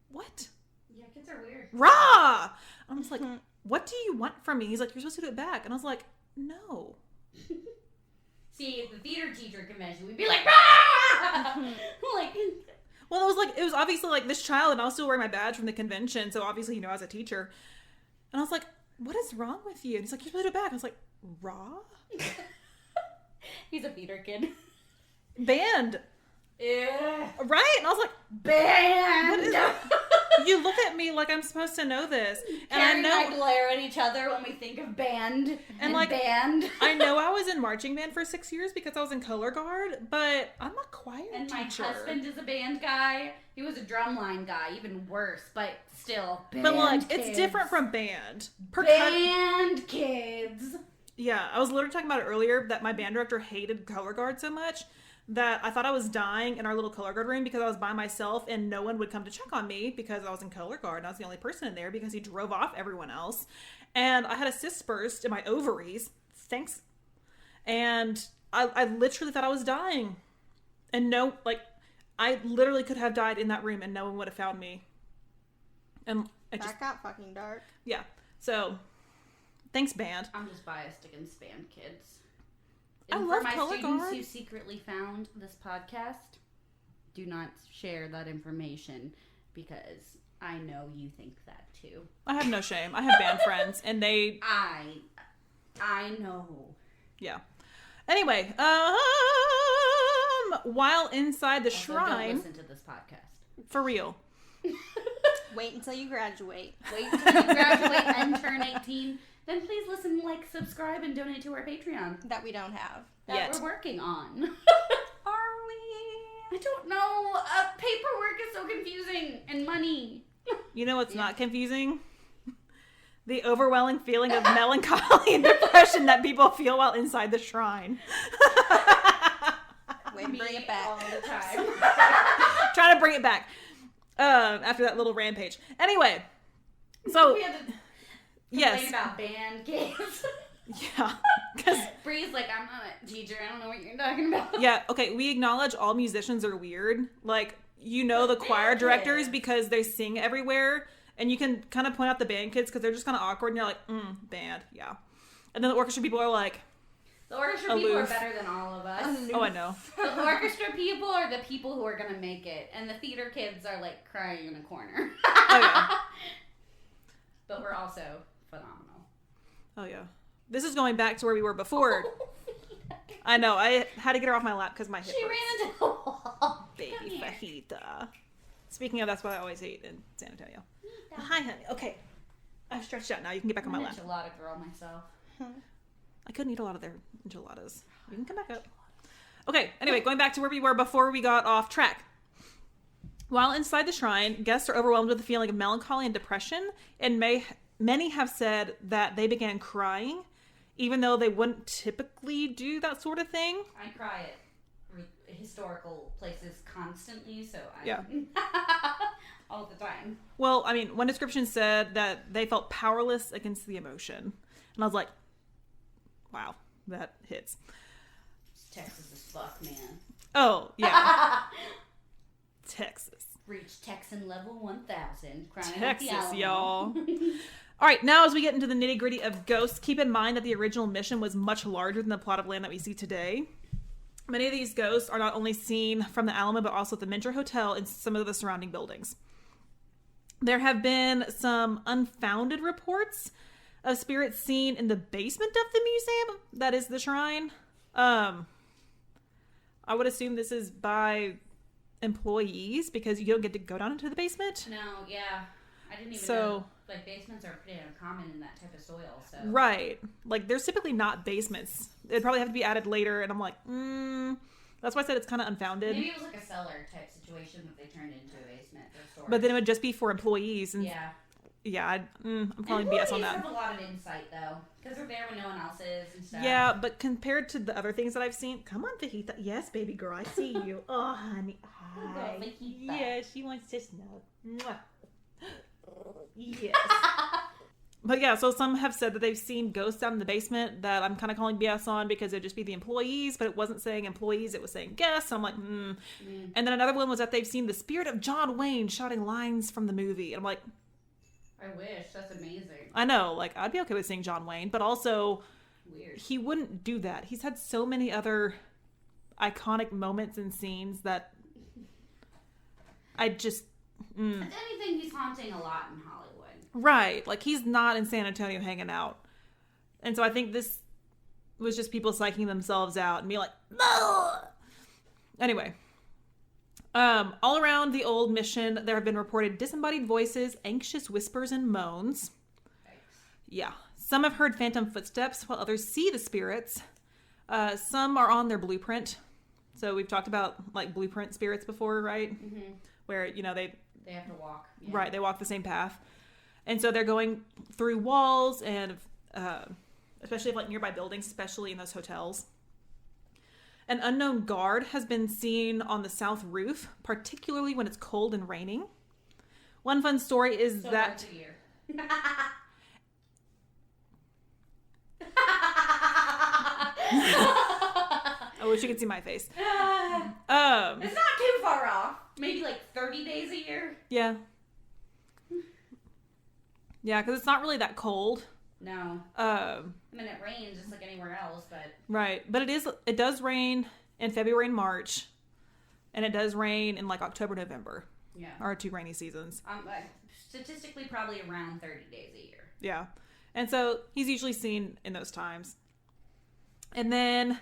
What? Yeah, kids are weird. Rah! I'm just like, what do you want from me? He's like, you're supposed to do it back. And I was like, no. See, at the theater teacher convention, we'd be like, "Rah!" Like, well, it was obviously like this child, and I was still wearing my badge from the convention, so obviously, I was a teacher. And I was like, what is wrong with you? And he's like, you're supposed to do it back. I was like, raw? He's a theater kid. Band. Yeah. Right? And I was like, band. What is you look at me like I'm supposed to know this. And Carrie I know and I glare at each other when we think of band and like band. I know I was in marching band for 6 years because I was in color guard, but I'm a choir and teacher. My husband is a band guy. He was a drumline guy, even worse, but still band. But like, kids. it's different from band. Band kids. Yeah, I was literally talking about it earlier that my band director hated color guard so much that I thought I was dying in our little color guard room because I was by myself and no one would come to check on me because I was in color guard and I was the only person in there because he drove off everyone else. And I had a cyst burst in my ovaries. Thanks. And I literally thought I was dying. And I literally could have died in that room and no one would have found me. And that got fucking dark. Yeah. So, thanks, band. I'm just biased against band kids. I And love for my color students guard. who secretly found this podcast, do not share that information because I know you think that too. I have no shame. I have band friends and they... I know. Yeah. Anyway, while inside the Also, shrine... don't listen to this podcast. For real. Wait until you graduate. Wait until you graduate and turn 18. Then please listen, subscribe, and donate to our Patreon. That we don't have. That we're working on. Are we? I don't know. Paperwork is so confusing. And money. You know what's not confusing? The overwhelming feeling of melancholy and depression that people feel while inside the shrine. Wait, bring it back. All the time. Trying to bring it back. After that little rampage. Anyway. So... We had to complain about band kids. Yeah. Because Bree's like, I'm not a teacher. I don't know what you're talking about. yeah, okay, we acknowledge all musicians are weird. The choir directors because they sing everywhere. And you can kind of point out the band kids because they're just kind of awkward. And you're like, band, yeah. And then the orchestra people are like... The orchestra people are better than all of us. Oh, I know. The orchestra people are the people who are going to make it. And the theater kids are, crying in a corner. Oh, yeah. But we're also phenomenal. Oh, yeah. This is going back to where we were before. I know. I had to get her off my lap because my hip She hurts. ran into the wall. Baby fajita. Speaking of, that's what I always ate in San Antonio. Hi, honey. Okay. I've stretched out now. You can get back on my lap. I'm an enchilada girl myself. I couldn't eat a lot of their enchiladas. You can come back up. Okay. Anyway, going back to where we were before we got off track. While inside the shrine, guests are overwhelmed with a feeling of melancholy and depression, and many have said that they began crying, even though they wouldn't typically do that sort of thing. I cry at historical places constantly, so Yeah. all the time. Well, I mean, one description said that they felt powerless against the emotion. And I was like, wow, that hits. Texas is fuck, man. Oh, yeah. Texas. Reach Texan level 1000. Crying Texas, at the y'all. Alamo. All right, now as we get into the nitty-gritty of ghosts, keep in mind that the original mission was much larger than the plot of land that we see today. Many of these ghosts are not only seen from the Alamo, but also at the Minter Hotel and some of the surrounding buildings. There have been some unfounded reports of spirits seen in the basement of the museum, that is the shrine. I would assume this is by employees because you don't get to go down into the basement. No, yeah. I didn't even know. Like, basements are pretty uncommon in that type of soil, so. Right. Like, there's typically not basements. It'd probably have to be added later, and I'm like, That's why I said it's kind of unfounded. Maybe it was like a cellar type situation that they turned into a basement for storage. But then it would just be for employees. And yeah. I'm calling BS on that. Employees have a lot of insight, though, because they're there when no one else is and stuff. Yeah, but compared to the other things that I've seen, come on, Fajita. Yes, baby girl, I see you. Oh, honey. Hi. Go, Fajita. Yeah, she wants to snuggle. Mwah. Yes. But yeah, so some have said that they've seen ghosts down in the basement that I'm kind of calling BS on because it'd just be the employees, but it wasn't saying employees, it was saying guests. So I'm like, And then another one was that they've seen the spirit of John Wayne shouting lines from the movie. And I'm like, I wish. That's amazing. I know, like, I'd be okay with seeing John Wayne, but also, Weird. he wouldn't do that. He's had so many other iconic moments and scenes that I just... If anything, he's haunting a lot in Hollywood. Right. Like, he's not in San Antonio hanging out. And so I think this was just people psyching themselves out and being like, no! Anyway. All around the old mission, there have been reported disembodied voices, anxious whispers, and moans. Thanks. Yeah. Some have heard phantom footsteps, while others see the spirits. Some are on their blueprint. So we've talked about, like, blueprint spirits before, right? Mm-hmm. Where, you know, they have to walk. Yeah. Right, they walk the same path. And so they're going through walls and especially like nearby buildings, especially in those hotels. An unknown guard has been seen on the south roof, particularly when it's cold and raining. One fun story is that... Once a year. I wish you could see my face. It's not too far off. Maybe like 30 days a year. Yeah. Yeah, because it's not really that cold. No. I mean, it rains just like anywhere else, but... Right. But it does rain in February and March. And it does rain in like October, November. Yeah. Our two rainy seasons. Statistically, probably around 30 days a year. Yeah. And so he's usually seen in those times. And then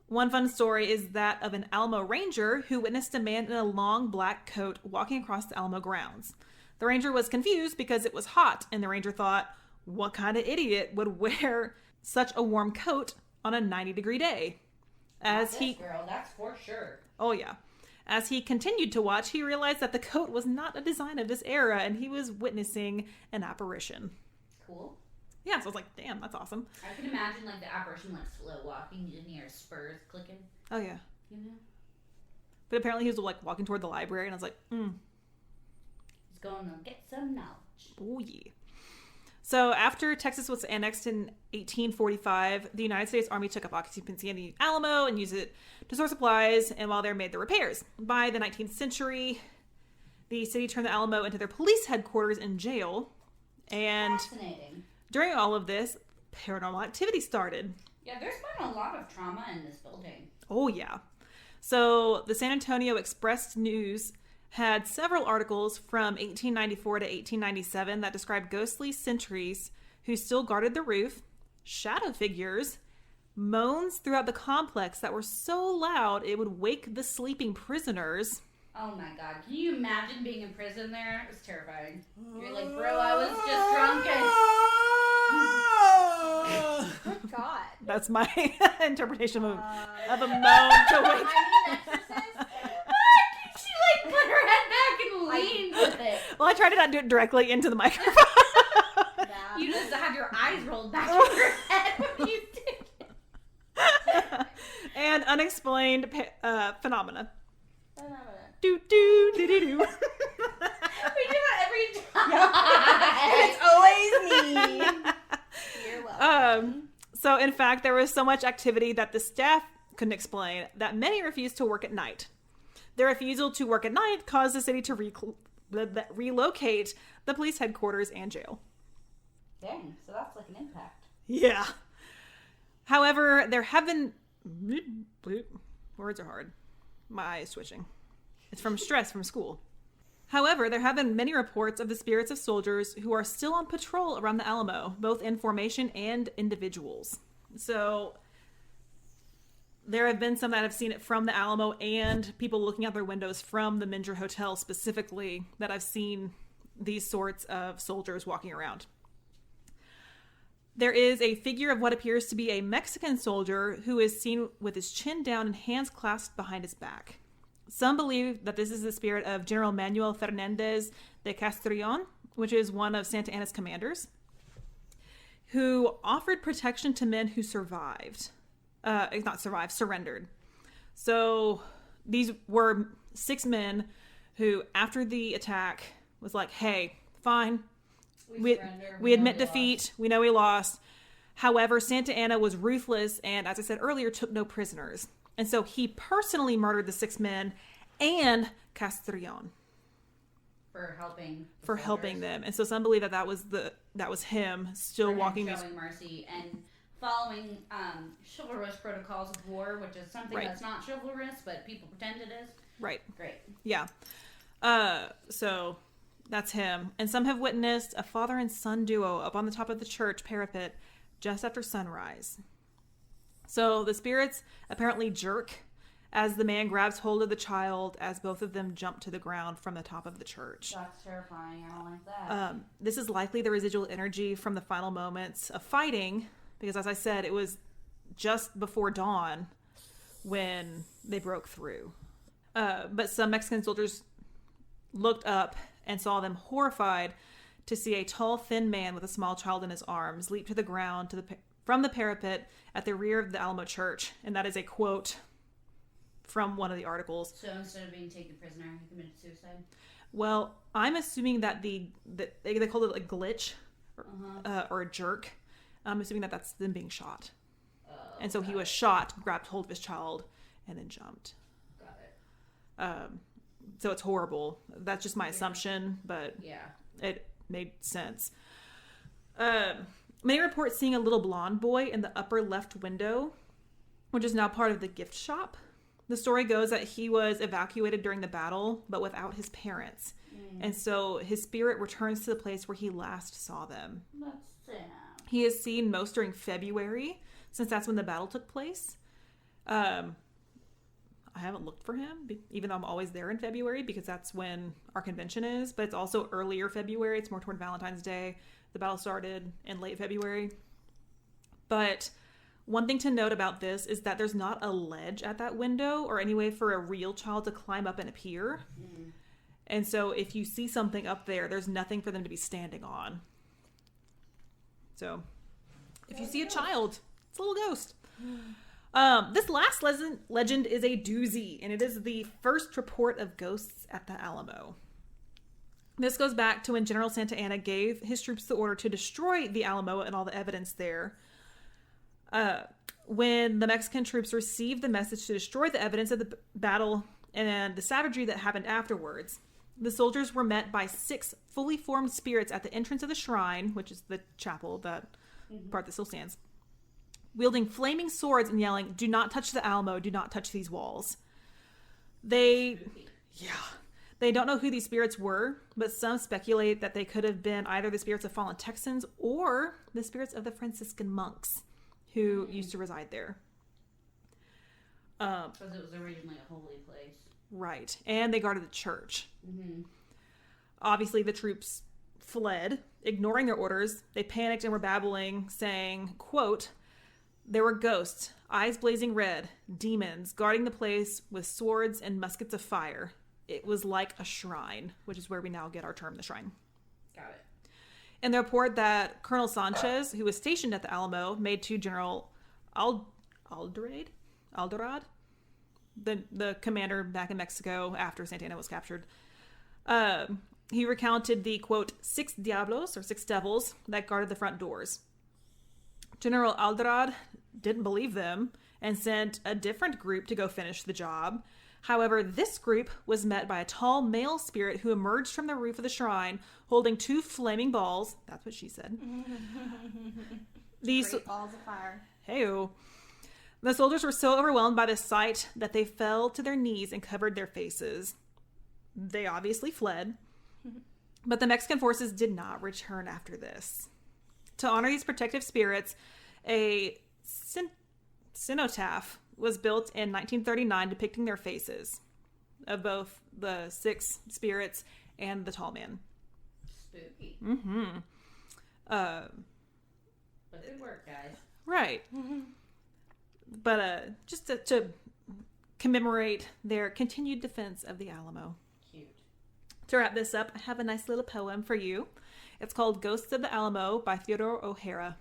one fun story is that of an Alamo ranger who witnessed a man in a long black coat walking across the Alamo grounds. The ranger was confused because it was hot, and the ranger thought, what kind of idiot would wear such a warm coat on a 90-degree day? Girl, that's for sure. Oh, yeah. As he continued to watch, he realized that the coat was not a design of this era, and he was witnessing an apparition. Cool. Yeah, so I was like, damn, that's awesome. I can imagine like the apparition like slow walking, you can hear spurs clicking. Oh, yeah. You know? But apparently he was like walking toward the library, and I was like, He's going to get some knowledge. Oh, yeah. So after Texas was annexed in 1845, the United States Army took up occupancy in the Alamo and used it to store supplies, and while they made the repairs. By the 19th century, the city turned the Alamo into their police headquarters and jail. And Fascinating. during all of this, paranormal activity started. Yeah, there's been a lot of trauma in this building. Oh, yeah. So the San Antonio Express News had several articles from 1894 to 1897 that described ghostly sentries who still guarded the roof, shadow figures, moans throughout the complex that were so loud it would wake the sleeping prisoners. Oh my god, can you imagine being in prison there? It was terrifying. You're like, bro, I was just drunk and... Good God. That's my interpretation of a moan to wake. She like put her head back and leaned with it. Well, I tried to not do it directly into the microphone. You just had your eyes rolled back in your head when you did it. And unexplained phenomena. We do that every time. And it's always me. in fact, there was so much activity that the staff couldn't explain that many refused to work at night. Their refusal to work at night caused the city to relocate the police headquarters and jail. Dang, so that's like an impact. Yeah. However, there have been... Words are hard. My eye is twitching. It's from stress from school. However, there have been many reports of the spirits of soldiers who are still on patrol around the Alamo, both in formation and individuals. So there have been some that have seen it from the Alamo and people looking out their windows from the Minger Hotel specifically that I've seen these sorts of soldiers walking around. There is a figure of what appears to be a Mexican soldier who is seen with his chin down and hands clasped behind his back. Some believe that this is the spirit of General Manuel Fernandez de Castrillon, which is one of Santa Anna's commanders, who offered protection to men who surrendered. So these were 6 men who, after the attack, was like, hey, fine. We admit defeat. We know we lost. However, Santa Anna was ruthless and, as I said earlier, took no prisoners. And so he personally murdered the 6 men and Castrillon for helping them. And so some believe that that was him still walking these, showing mercy and following chivalrous protocols of war, which is something that's not chivalrous, but people pretend it is. Right. Great. Yeah. So that's him. And some have witnessed a father and son duo up on the top of the church parapet just after sunrise. So the spirits apparently jerk as the man grabs hold of the child as both of them jump to the ground from the top of the church. That's terrifying. I don't like that. This is likely the residual energy from the final moments of fighting, because as I said, it was just before dawn when they broke through. But some Mexican soldiers looked up and saw them horrified to see a tall, thin man with a small child in his arms leap to the ground from the parapet at the rear of the Alamo Church. And that is a quote from one of the articles. So instead of being taken prisoner, he committed suicide? Well, I'm assuming that they called it a glitch or a jerk. I'm assuming that that's them being shot. And so he was shot, grabbed hold of his child, and then jumped. Got it. So it's horrible. That's just my assumption, but it made sense. Many report seeing a little blonde boy in the upper left window, which is now part of the gift shop. The story goes that he was evacuated during the battle, but without his parents. And so his spirit returns to the place where he last saw them. That's sad. He is seen most during February, since that's when the battle took place. I haven't looked for him, even though I'm always there in February, because that's when our convention is. But it's also earlier February. It's more toward Valentine's Day. The battle started in late February. But one thing to note about this is that there's not a ledge at that window or any way for a real child to climb up and appear. And so if you see something up there, there's nothing for them to be standing on. So if you see a child, it's a little ghost. This last legend is a doozy, and it is the first report of ghosts at the Alamo. This goes back to when General Santa Anna gave his troops the order to destroy the Alamo and all the evidence there. When the Mexican troops received the message to destroy the evidence of the battle and the savagery that happened afterwards, the soldiers were met by 6 fully formed spirits at the entrance of the shrine, which is the chapel, that part that still stands, wielding flaming swords and yelling, "Do not touch the Alamo, do not touch these walls." They don't know who these spirits were, but some speculate that they could have been either the spirits of fallen Texans or the spirits of the Franciscan monks who used to reside there. Because it was originally a holy place. Right. And they guarded the church. Obviously, the troops fled, ignoring their orders. They panicked and were babbling, saying, quote, "There were ghosts, eyes blazing red, demons, guarding the place with swords and muskets of fire. It was like a shrine," which is where we now get our term, the shrine. Got it. And they report that Colonel Sanchez, who was stationed at the Alamo, made to General Alderad, the commander back in Mexico after Santa Anna was captured. He recounted the, quote, 6 diablos, or 6 devils, that guarded the front doors. General Alderad didn't believe them and sent a different group to go finish the job. However, this group was met by a tall male spirit who emerged from the roof of the shrine holding 2 flaming balls. That's what she said. These Great balls of fire. Hey-o. The soldiers were so overwhelmed by this sight that they fell to their knees and covered their faces. They obviously fled, but the Mexican forces did not return after this. To honor these protective spirits, a cenotaph was built in 1939 depicting their faces of both the 6 spirits and the tall man. Spooky. Mm-hmm. But good work, guys. Right. But just to commemorate their continued defense of the Alamo. Cute. To wrap this up, I have a nice little poem for you. It's called Ghosts of the Alamo by Theodore O'Hara.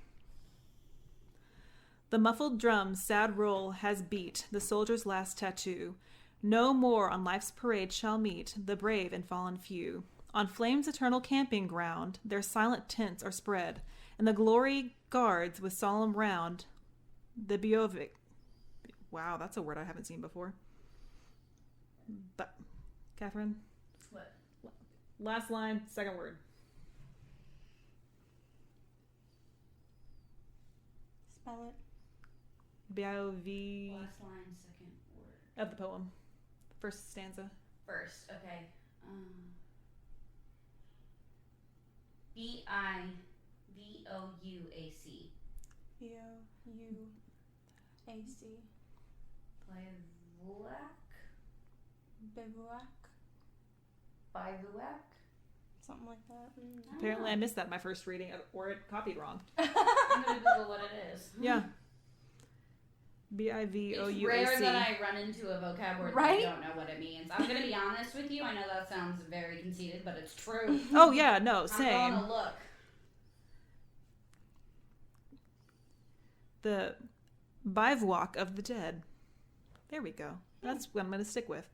The muffled drum's sad roll has beat the soldier's last tattoo. No more on life's parade shall meet the brave and fallen few. On flame's eternal camping ground, their silent tents are spread, and the glory guards with solemn round the Biovic. Wow, that's a word I haven't seen before. But, Catherine? What? Last line, second word. Spell it. B-I-O-V Last line, second word. of the poem. First stanza. First, okay. B-I-V-O-U-A-C. B-O-U-A-C. Bivouac? Bivouac. Bivouac? Something like that. Apparently I missed that in my first reading, or it copied wrong. I'm gonna Google what it is. Yeah. B-I-V-O-U-A-C. It's rare that I run into a vocabulary that I Right? don't know what it means. I'm gonna be honest with you. I know that sounds very conceited, but it's true. Oh, yeah, no, I'm same. gonna look. The bivouac of the dead. There we go. That's what I'm going to stick with.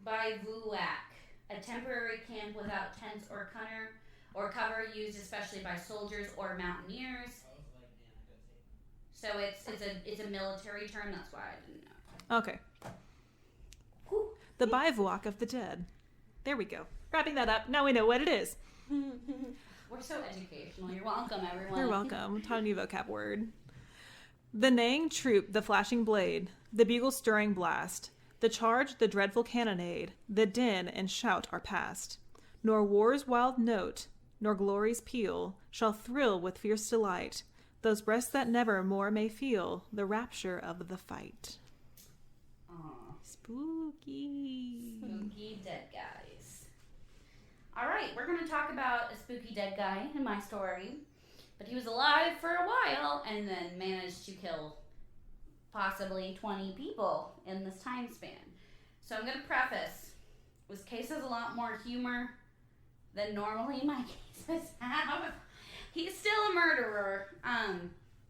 Bivouac, a temporary camp without tents or cover used especially by soldiers or mountaineers. So it's a military term. That's why I didn't know. Okay. The bivouac of the dead. There we go. Wrapping that up. Now we know what it is. We're so educational. You're welcome, everyone. You're welcome. Taught a new vocab word. The neighing troop, the flashing blade, the bugle stirring blast, the charge, the dreadful cannonade, the din and shout are past. Nor war's wild note, nor glory's peal, shall thrill with fierce delight those breasts that never more may feel the rapture of the fight. Aw. Spooky. Spooky dead guys. All right, we're going to talk about a spooky dead guy in my story. But he was alive for a while and then managed to kill possibly 20 people in this time span. So I'm going to preface, this case has a lot more humor than normally my cases have. He's still a murderer, a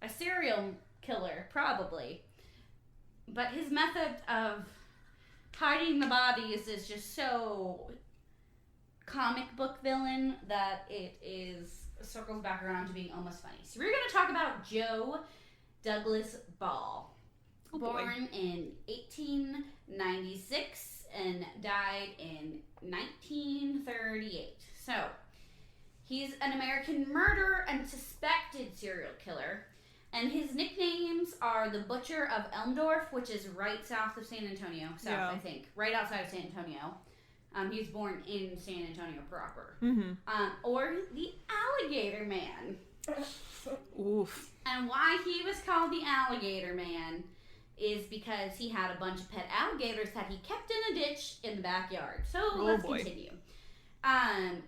serial killer, probably. But his method of hiding the bodies is just so comic book villain that it circles back around to being almost funny. So we're going to talk about Joe Douglas Ball. Oh, boy. Born in 1896 and died in 1938. So, he's an American murderer and suspected serial killer. And his nicknames are the Butcher of Elmdorf, which is right south of San Antonio. I think. Right outside of San Antonio. He was born in San Antonio proper. Mm-hmm. Or the Alligator Man. Oof. And why he was called the Alligator Man is because he had a bunch of pet alligators that he kept in a ditch in the backyard. So let's continue.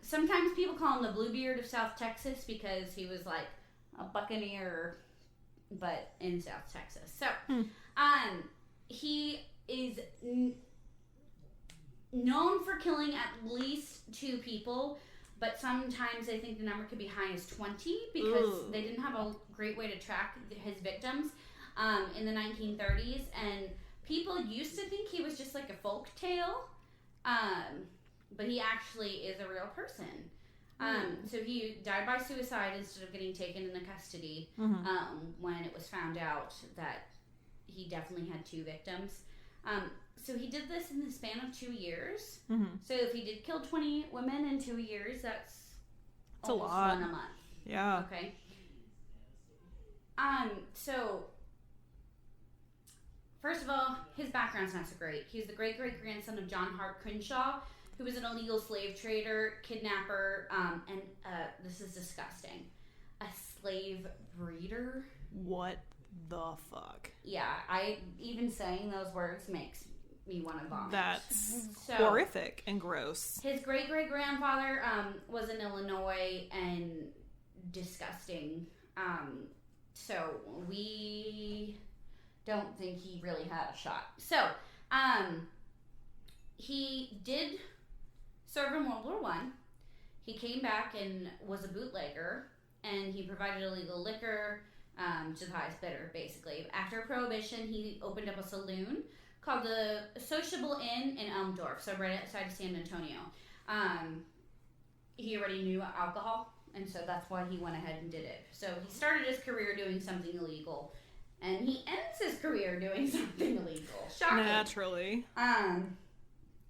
Sometimes people call him the Bluebeard of South Texas because he was like a buccaneer, but in South Texas. So, he is known for killing at least 2 people, but sometimes I think the number could be high as 20 because they didn't have a great way to track his victims in the 1930s, and people used to think he was just like a folk tale, but he actually is a real person. So he died by suicide instead of getting taken into custody when it was found out that he definitely had 2 victims. So he did this in the span of 2 years. So if he did kill 20 women in 2 years, that's almost a lot. 1 a month. Yeah. Okay. So first of all, his background's not so great. He's the great-great-grandson of John Hart Crenshaw, who was an illegal slave trader, kidnapper, and this is disgusting, a slave breeder. What the fuck? Yeah, even saying those words makes me want to vomit. That's horrific and gross. His great-great-grandfather was in Illinois and disgusting. So we don't think he really had a shot. So, he did serve in World War I. He came back and was a bootlegger, and he provided illegal liquor to the highest bidder, basically. After Prohibition, he opened up a saloon called the Sociable Inn in Elmdorf, so right outside of San Antonio. He already knew alcohol, and so that's why he went ahead and did it. So he started his career doing something illegal, and he ends his career doing something illegal. Shocking. Naturally.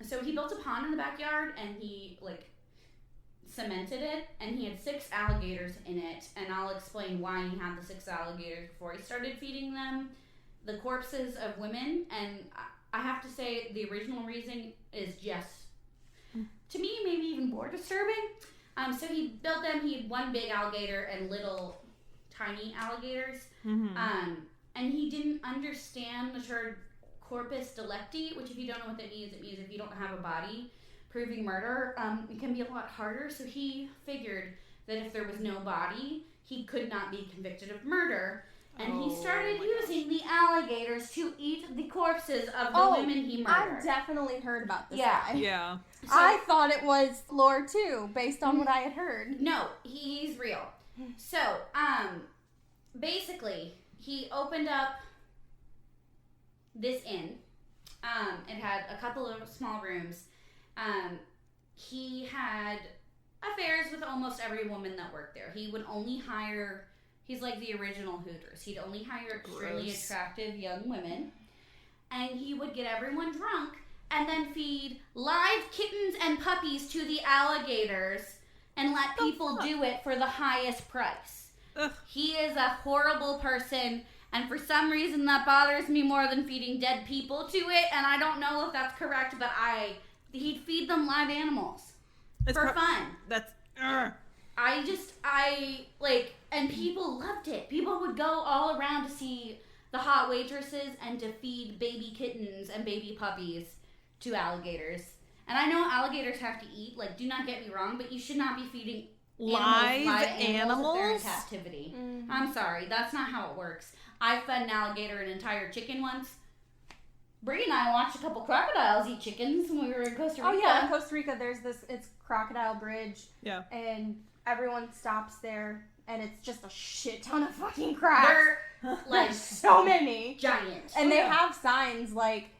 So he built a pond in the backyard, and he, cemented it, and he had 6 alligators in it, and I'll explain why he had the 6 alligators before he started feeding them the corpses of women, and I have to say the original reason is just, to me, maybe even more disturbing. So he built them. He had 1 big alligator and little tiny alligators, and he didn't understand the term corpus delicti, which if you don't know what that means, it means if you don't have a body, proving murder, it can be a lot harder. So he figured that if there was no body, he could not be convicted of murder. And he started using the alligators to eat the corpses of the women he murdered. I've definitely heard about this Yeah. guy. Yeah. So, I thought it was lore too, based on what I had heard. No, he's real. So, basically, he opened up this inn. It had a couple of small rooms. He had affairs with almost every woman that worked there. He would only hire... He's like the original Hooters. He'd only hire extremely attractive young women. And he would get everyone drunk and then feed live kittens and puppies to the alligators and let people do it for the highest price. Ugh. He is a horrible person, and for some reason that bothers me more than feeding dead people to it, and I don't know if that's correct, but he'd feed them live animals for fun. That's... And people loved it. People would go all around to see the hot waitresses and to feed baby kittens and baby puppies to alligators. And I know alligators have to eat, do not get me wrong, but you should not be feeding live animals if they're in captivity. Mm-hmm. I'm sorry, that's not how it works. I fed an alligator an entire chicken once. Bree and I watched a couple crocodiles eat chickens when we were in Costa Rica. Oh yeah, in Costa Rica there's it's Crocodile Bridge. Yeah. And everyone stops there, and it's just a shit ton of fucking crabs. They're so many. Giant. And they have signs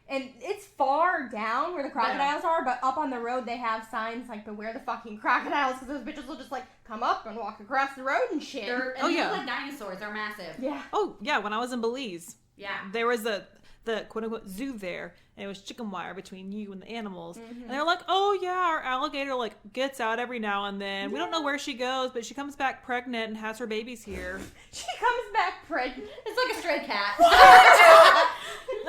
and it's far down where the crocodiles are, but up on the road they have signs beware the fucking crocodiles, because those bitches will just come up and walk across the road and shit. They look like dinosaurs. They're massive. Yeah. Oh yeah, when I was in Belize. Yeah. There was the quote-unquote zoo there, and it was chicken wire between you and the animals. Mm-hmm. And they're like, oh yeah, our alligator gets out every now and then. We don't know where she goes, but she comes back pregnant and has her babies here. She comes back pregnant. It's like a stray cat.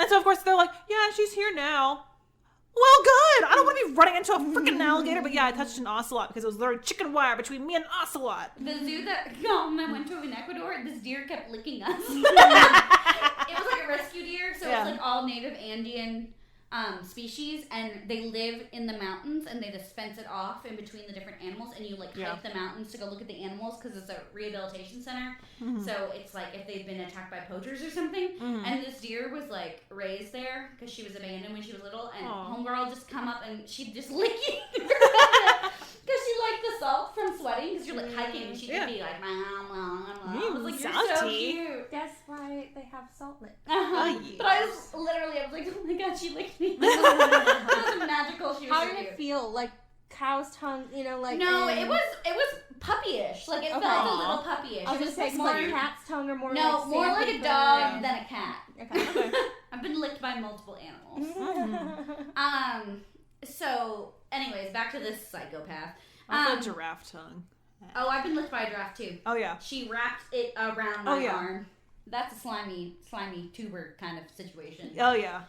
And so of course they're like, yeah, she's here now. Well, good. I don't want to be running into a freaking alligator, but yeah, I touched an ocelot because it was literally chicken wire between me and an ocelot. The zoo that I went to in Ecuador, this deer kept licking us. It was like a rescue deer, so it's all native Andean species, and they live in the mountains, and they just fence it off in between the different animals, and you hike the mountains to go look at the animals because it's a rehabilitation center. Mm-hmm. So it's if they've been attacked by poachers or something. Mm-hmm. And this deer was raised there because she was abandoned when she was little, and homegirl just come up and she'd just lick you because she liked the salt from sweating, because you're hiking, and she'd just be like, I was like, you're so cute. That's why they have salt lick. Uh-huh. But I was like, oh my god, she licked me. It was magical. She was How so did cute. it feel? cow's tongue, like... No, it was puppyish. Like, it felt a little puppyish. I was going to say more cat's tongue or more more like a dog than a cat. Okay. I've been licked by multiple animals. So, anyways, back to this psychopath. Also giraffe tongue. Oh, I've been licked by a giraffe too. Oh, yeah. She wrapped it around my arm. That's a slimy tuber kind of situation. Oh, yeah.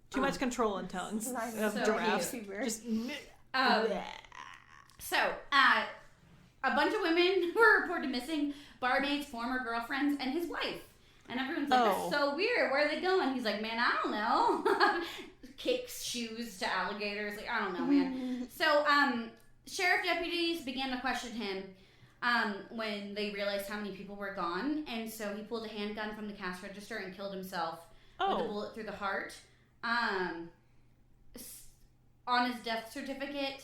Too much control in tongues of so giraffes. Cute. Just... So, a bunch of women were reported missing. Barmaid's former girlfriends and his wife. And everyone's like, that's so weird. Where are they going? He's like, man, I don't know. Kicks shoes to alligators. Like, I don't know, man. So, sheriff deputies began to question him when they realized how many people were gone. And so he pulled a handgun from the cash register and killed himself with a bullet through the heart. On his death certificate,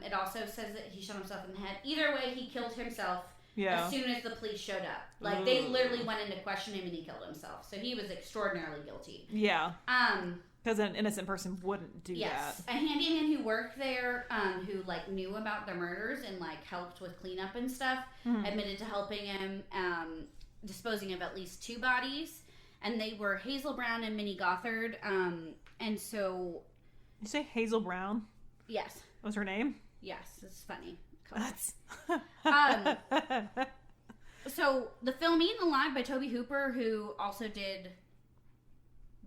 it also says that he shot himself in the head. Either way, he killed himself as soon as the police showed up. Like, they literally went in to question him and he killed himself. So he was extraordinarily guilty. Yeah. Because an innocent person wouldn't do that. A handyman who worked there, who, like, knew about the murders and, like, helped with cleanup and stuff, admitted to helping him, disposing of at least 2 bodies. And they were Hazel Brown and Minnie Gothard. And so... You say Hazel Brown? Yes. What was her name? Yes, it's funny. That's... So, the film Eaten Alive by Tobe Hooper, who also did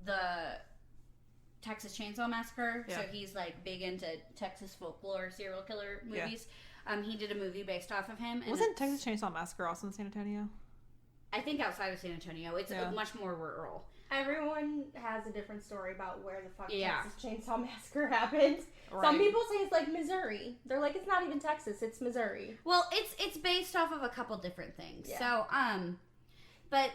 the Texas Chainsaw Massacre, so he's, like, big into Texas folklore serial killer movies. He did a movie based off of him. And wasn't Texas Chainsaw Massacre also in San Antonio? I think outside of San Antonio. It's much more rural. Everyone has a different story about where the fuck Texas Chainsaw Massacre happened. Right. Some people say it's like Missouri. They're like, it's not even Texas, it's Missouri. Well, it's based off of a couple different things. Yeah. So, but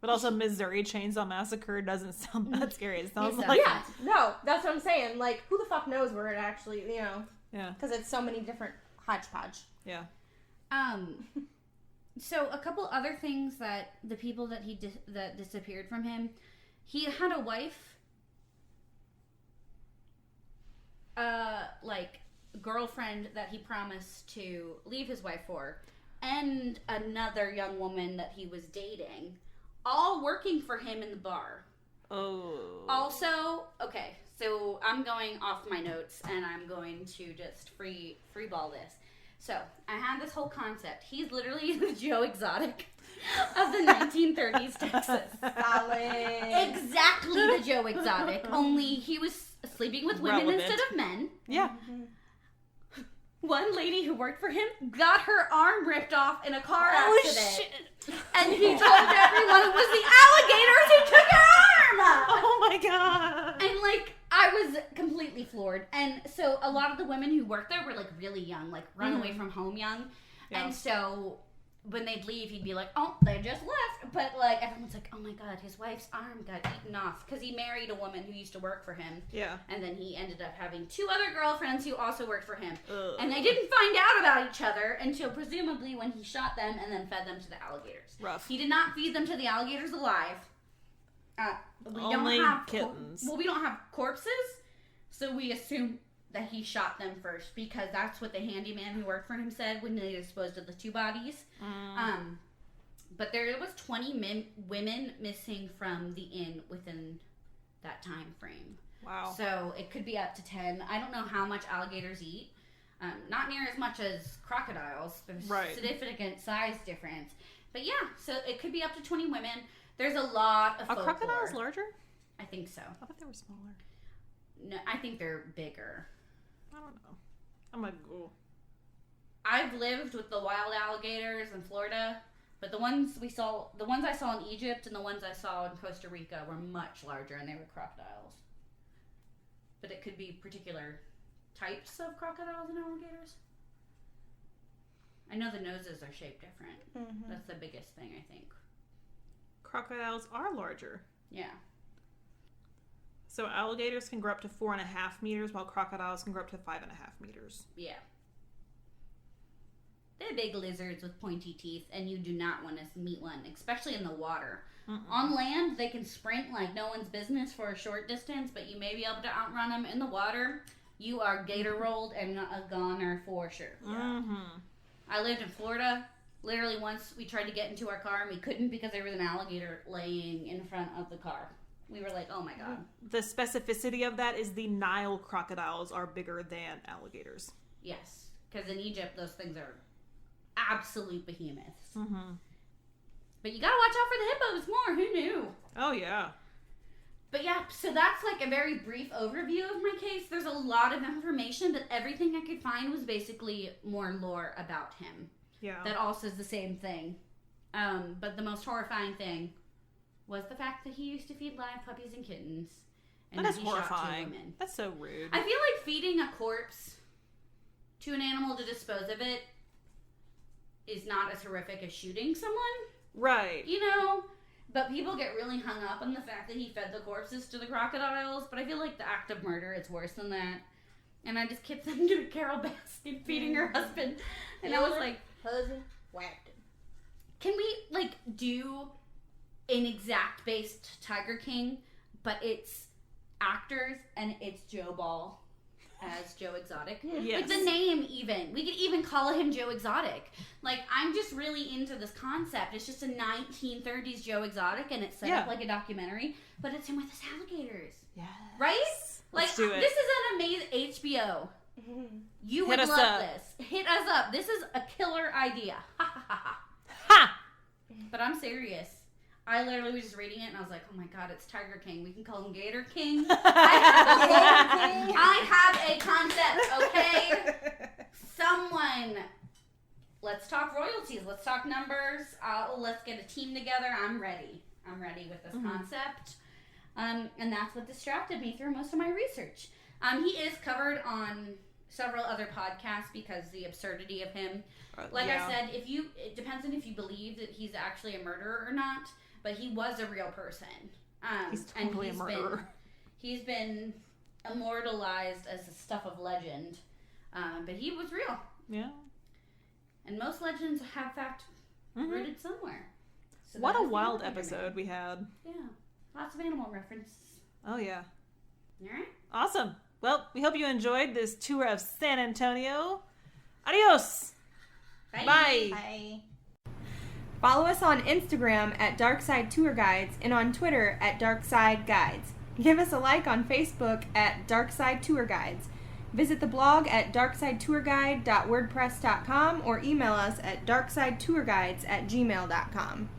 also Missouri Chainsaw Massacre doesn't sound that scary. It sounds like... Yeah, no, that's what I'm saying. Like, who the fuck knows where it actually, Yeah. Because it's so many different hodgepodge. Yeah. So a couple other things that the people that that disappeared from him, he had a wife, girlfriend that he promised to leave his wife for, and another young woman that he was dating, all working for him in the bar. Oh. Also, okay, so I'm going off my notes and I'm going to just free ball this. So, I had this whole concept. He's literally the Joe Exotic of the 1930s Texas. Solid. Exactly the Joe Exotic, only he was sleeping with women instead of men. Yeah. One lady who worked for him got her arm ripped off in a car accident. Shit. And he told everyone it was the alligators who took her arm! Oh my god. And, like, I was completely floored. And so a lot of the women who worked there were, like, really young, like, run away from home young. Yeah. And so when they'd leave, he'd be like, oh, they just left. But, like, everyone's like, oh my god, his wife's arm got eaten off. Because he married a woman who used to work for him. Yeah. And then he ended up having 2 other girlfriends who also worked for him. Ugh. And they didn't find out about each other until presumably when he shot them and then fed them to the alligators. Rough. He did not feed them to the alligators alive. We Only don't have kittens. we don't have corpses, so we assume that he shot them first because that's what the handyman who worked for him said when they disposed of the 2 bodies. But there was 20 women missing from the inn within that time frame. Wow. So it could be up to 10. I don't know how much alligators eat. Not near as much as crocodiles. There's significant size difference. But yeah, so it could be up to 20 women. There's a lot of folklore. Are crocodiles larger? I think so. I thought they were smaller. No, I think they're bigger. I don't know. I'm gonna Google. I've lived with the wild alligators in Florida, but the ones I saw in Egypt and the ones I saw in Costa Rica were much larger and they were crocodiles. But it could be particular types of crocodiles and alligators. I know the noses are shaped different. Mm-hmm. That's the biggest thing, I think. Crocodiles are larger. Yeah. So alligators can grow up to 4.5 meters, while crocodiles can grow up to 5.5 meters. Yeah. They're big lizards with pointy teeth, and you do not want to meet one, especially in the water. On land, they can sprint like no one's business for a short distance, but you may be able to outrun them. In the water, you are gator rolled and a goner for sure. Mm-hmm. I lived in Florida. Literally once we tried to get into our car and we couldn't because there was an alligator laying in front of the car. We were like, oh my God. The specificity of that is the Nile crocodiles are bigger than alligators. Yes, because in Egypt those things are absolute behemoths. Mm-hmm. But you gotta watch out for the hippos more. Who knew? Oh yeah. But yeah, so that's like a very brief overview of my case. There's a lot of information, but everything I could find was basically more lore about him. Yeah. That all says the same thing. But the most horrifying thing was the fact that he used to feed live puppies and kittens. And That is he shot 2 horrifying. women. That's so rude. I feel like feeding a corpse to an animal to dispose of it is not as horrific as shooting someone. Right. You know? But people get really hung up on the fact that he fed the corpses to the crocodiles. But I feel like the act of murder, it's worse than that. And I just kept them to Carol Baskin feeding her husband. And I was like, husband whacked him. can we, like, do an exact based Tiger King, but it's actors and it's Joe Ball as Joe Exotic? Yes. Like, the name even. We could even call him Joe Exotic. Like, I'm just really into this concept. It's just a 1930s Joe Exotic, and it's set up like a documentary, but it's him with his alligators. Yes. Right? Let's do it. This is an amazing HBO. You would Hit us love up. this. Hit us up. This is a killer idea. Ha ha ha ha. Ha! But I'm serious. I literally was just reading it and I was like, oh my God, it's Tiger King. We can call him Gator King. I have a concept, okay? Someone, let's talk royalties. Let's talk numbers. Let's get a team together. I'm ready. I'm ready with this concept. And that's what distracted me through most of my research. He is covered on several other podcasts because the absurdity of him. Like I said, it depends on if you believe that he's actually a murderer or not. But he was a real person. He's totally a murderer. He's been immortalized as the stuff of legend. But he was real. Yeah. And most legends have fact rooted somewhere. So What that a is the wild Alligator episode Man. we had. Yeah. Lots of animal references. Oh, yeah. Alright. Awesome. Well, we hope you enjoyed this tour of San Antonio. Adios. Bye. Bye. Bye. Follow us on Instagram at Darkside Tour Guides and on Twitter at Darkside Guides. Give us a like on Facebook at Darkside Tour Guides. Visit the blog at darksidetourguide.wordpress.com or email us at darksidetourguides@gmail.com.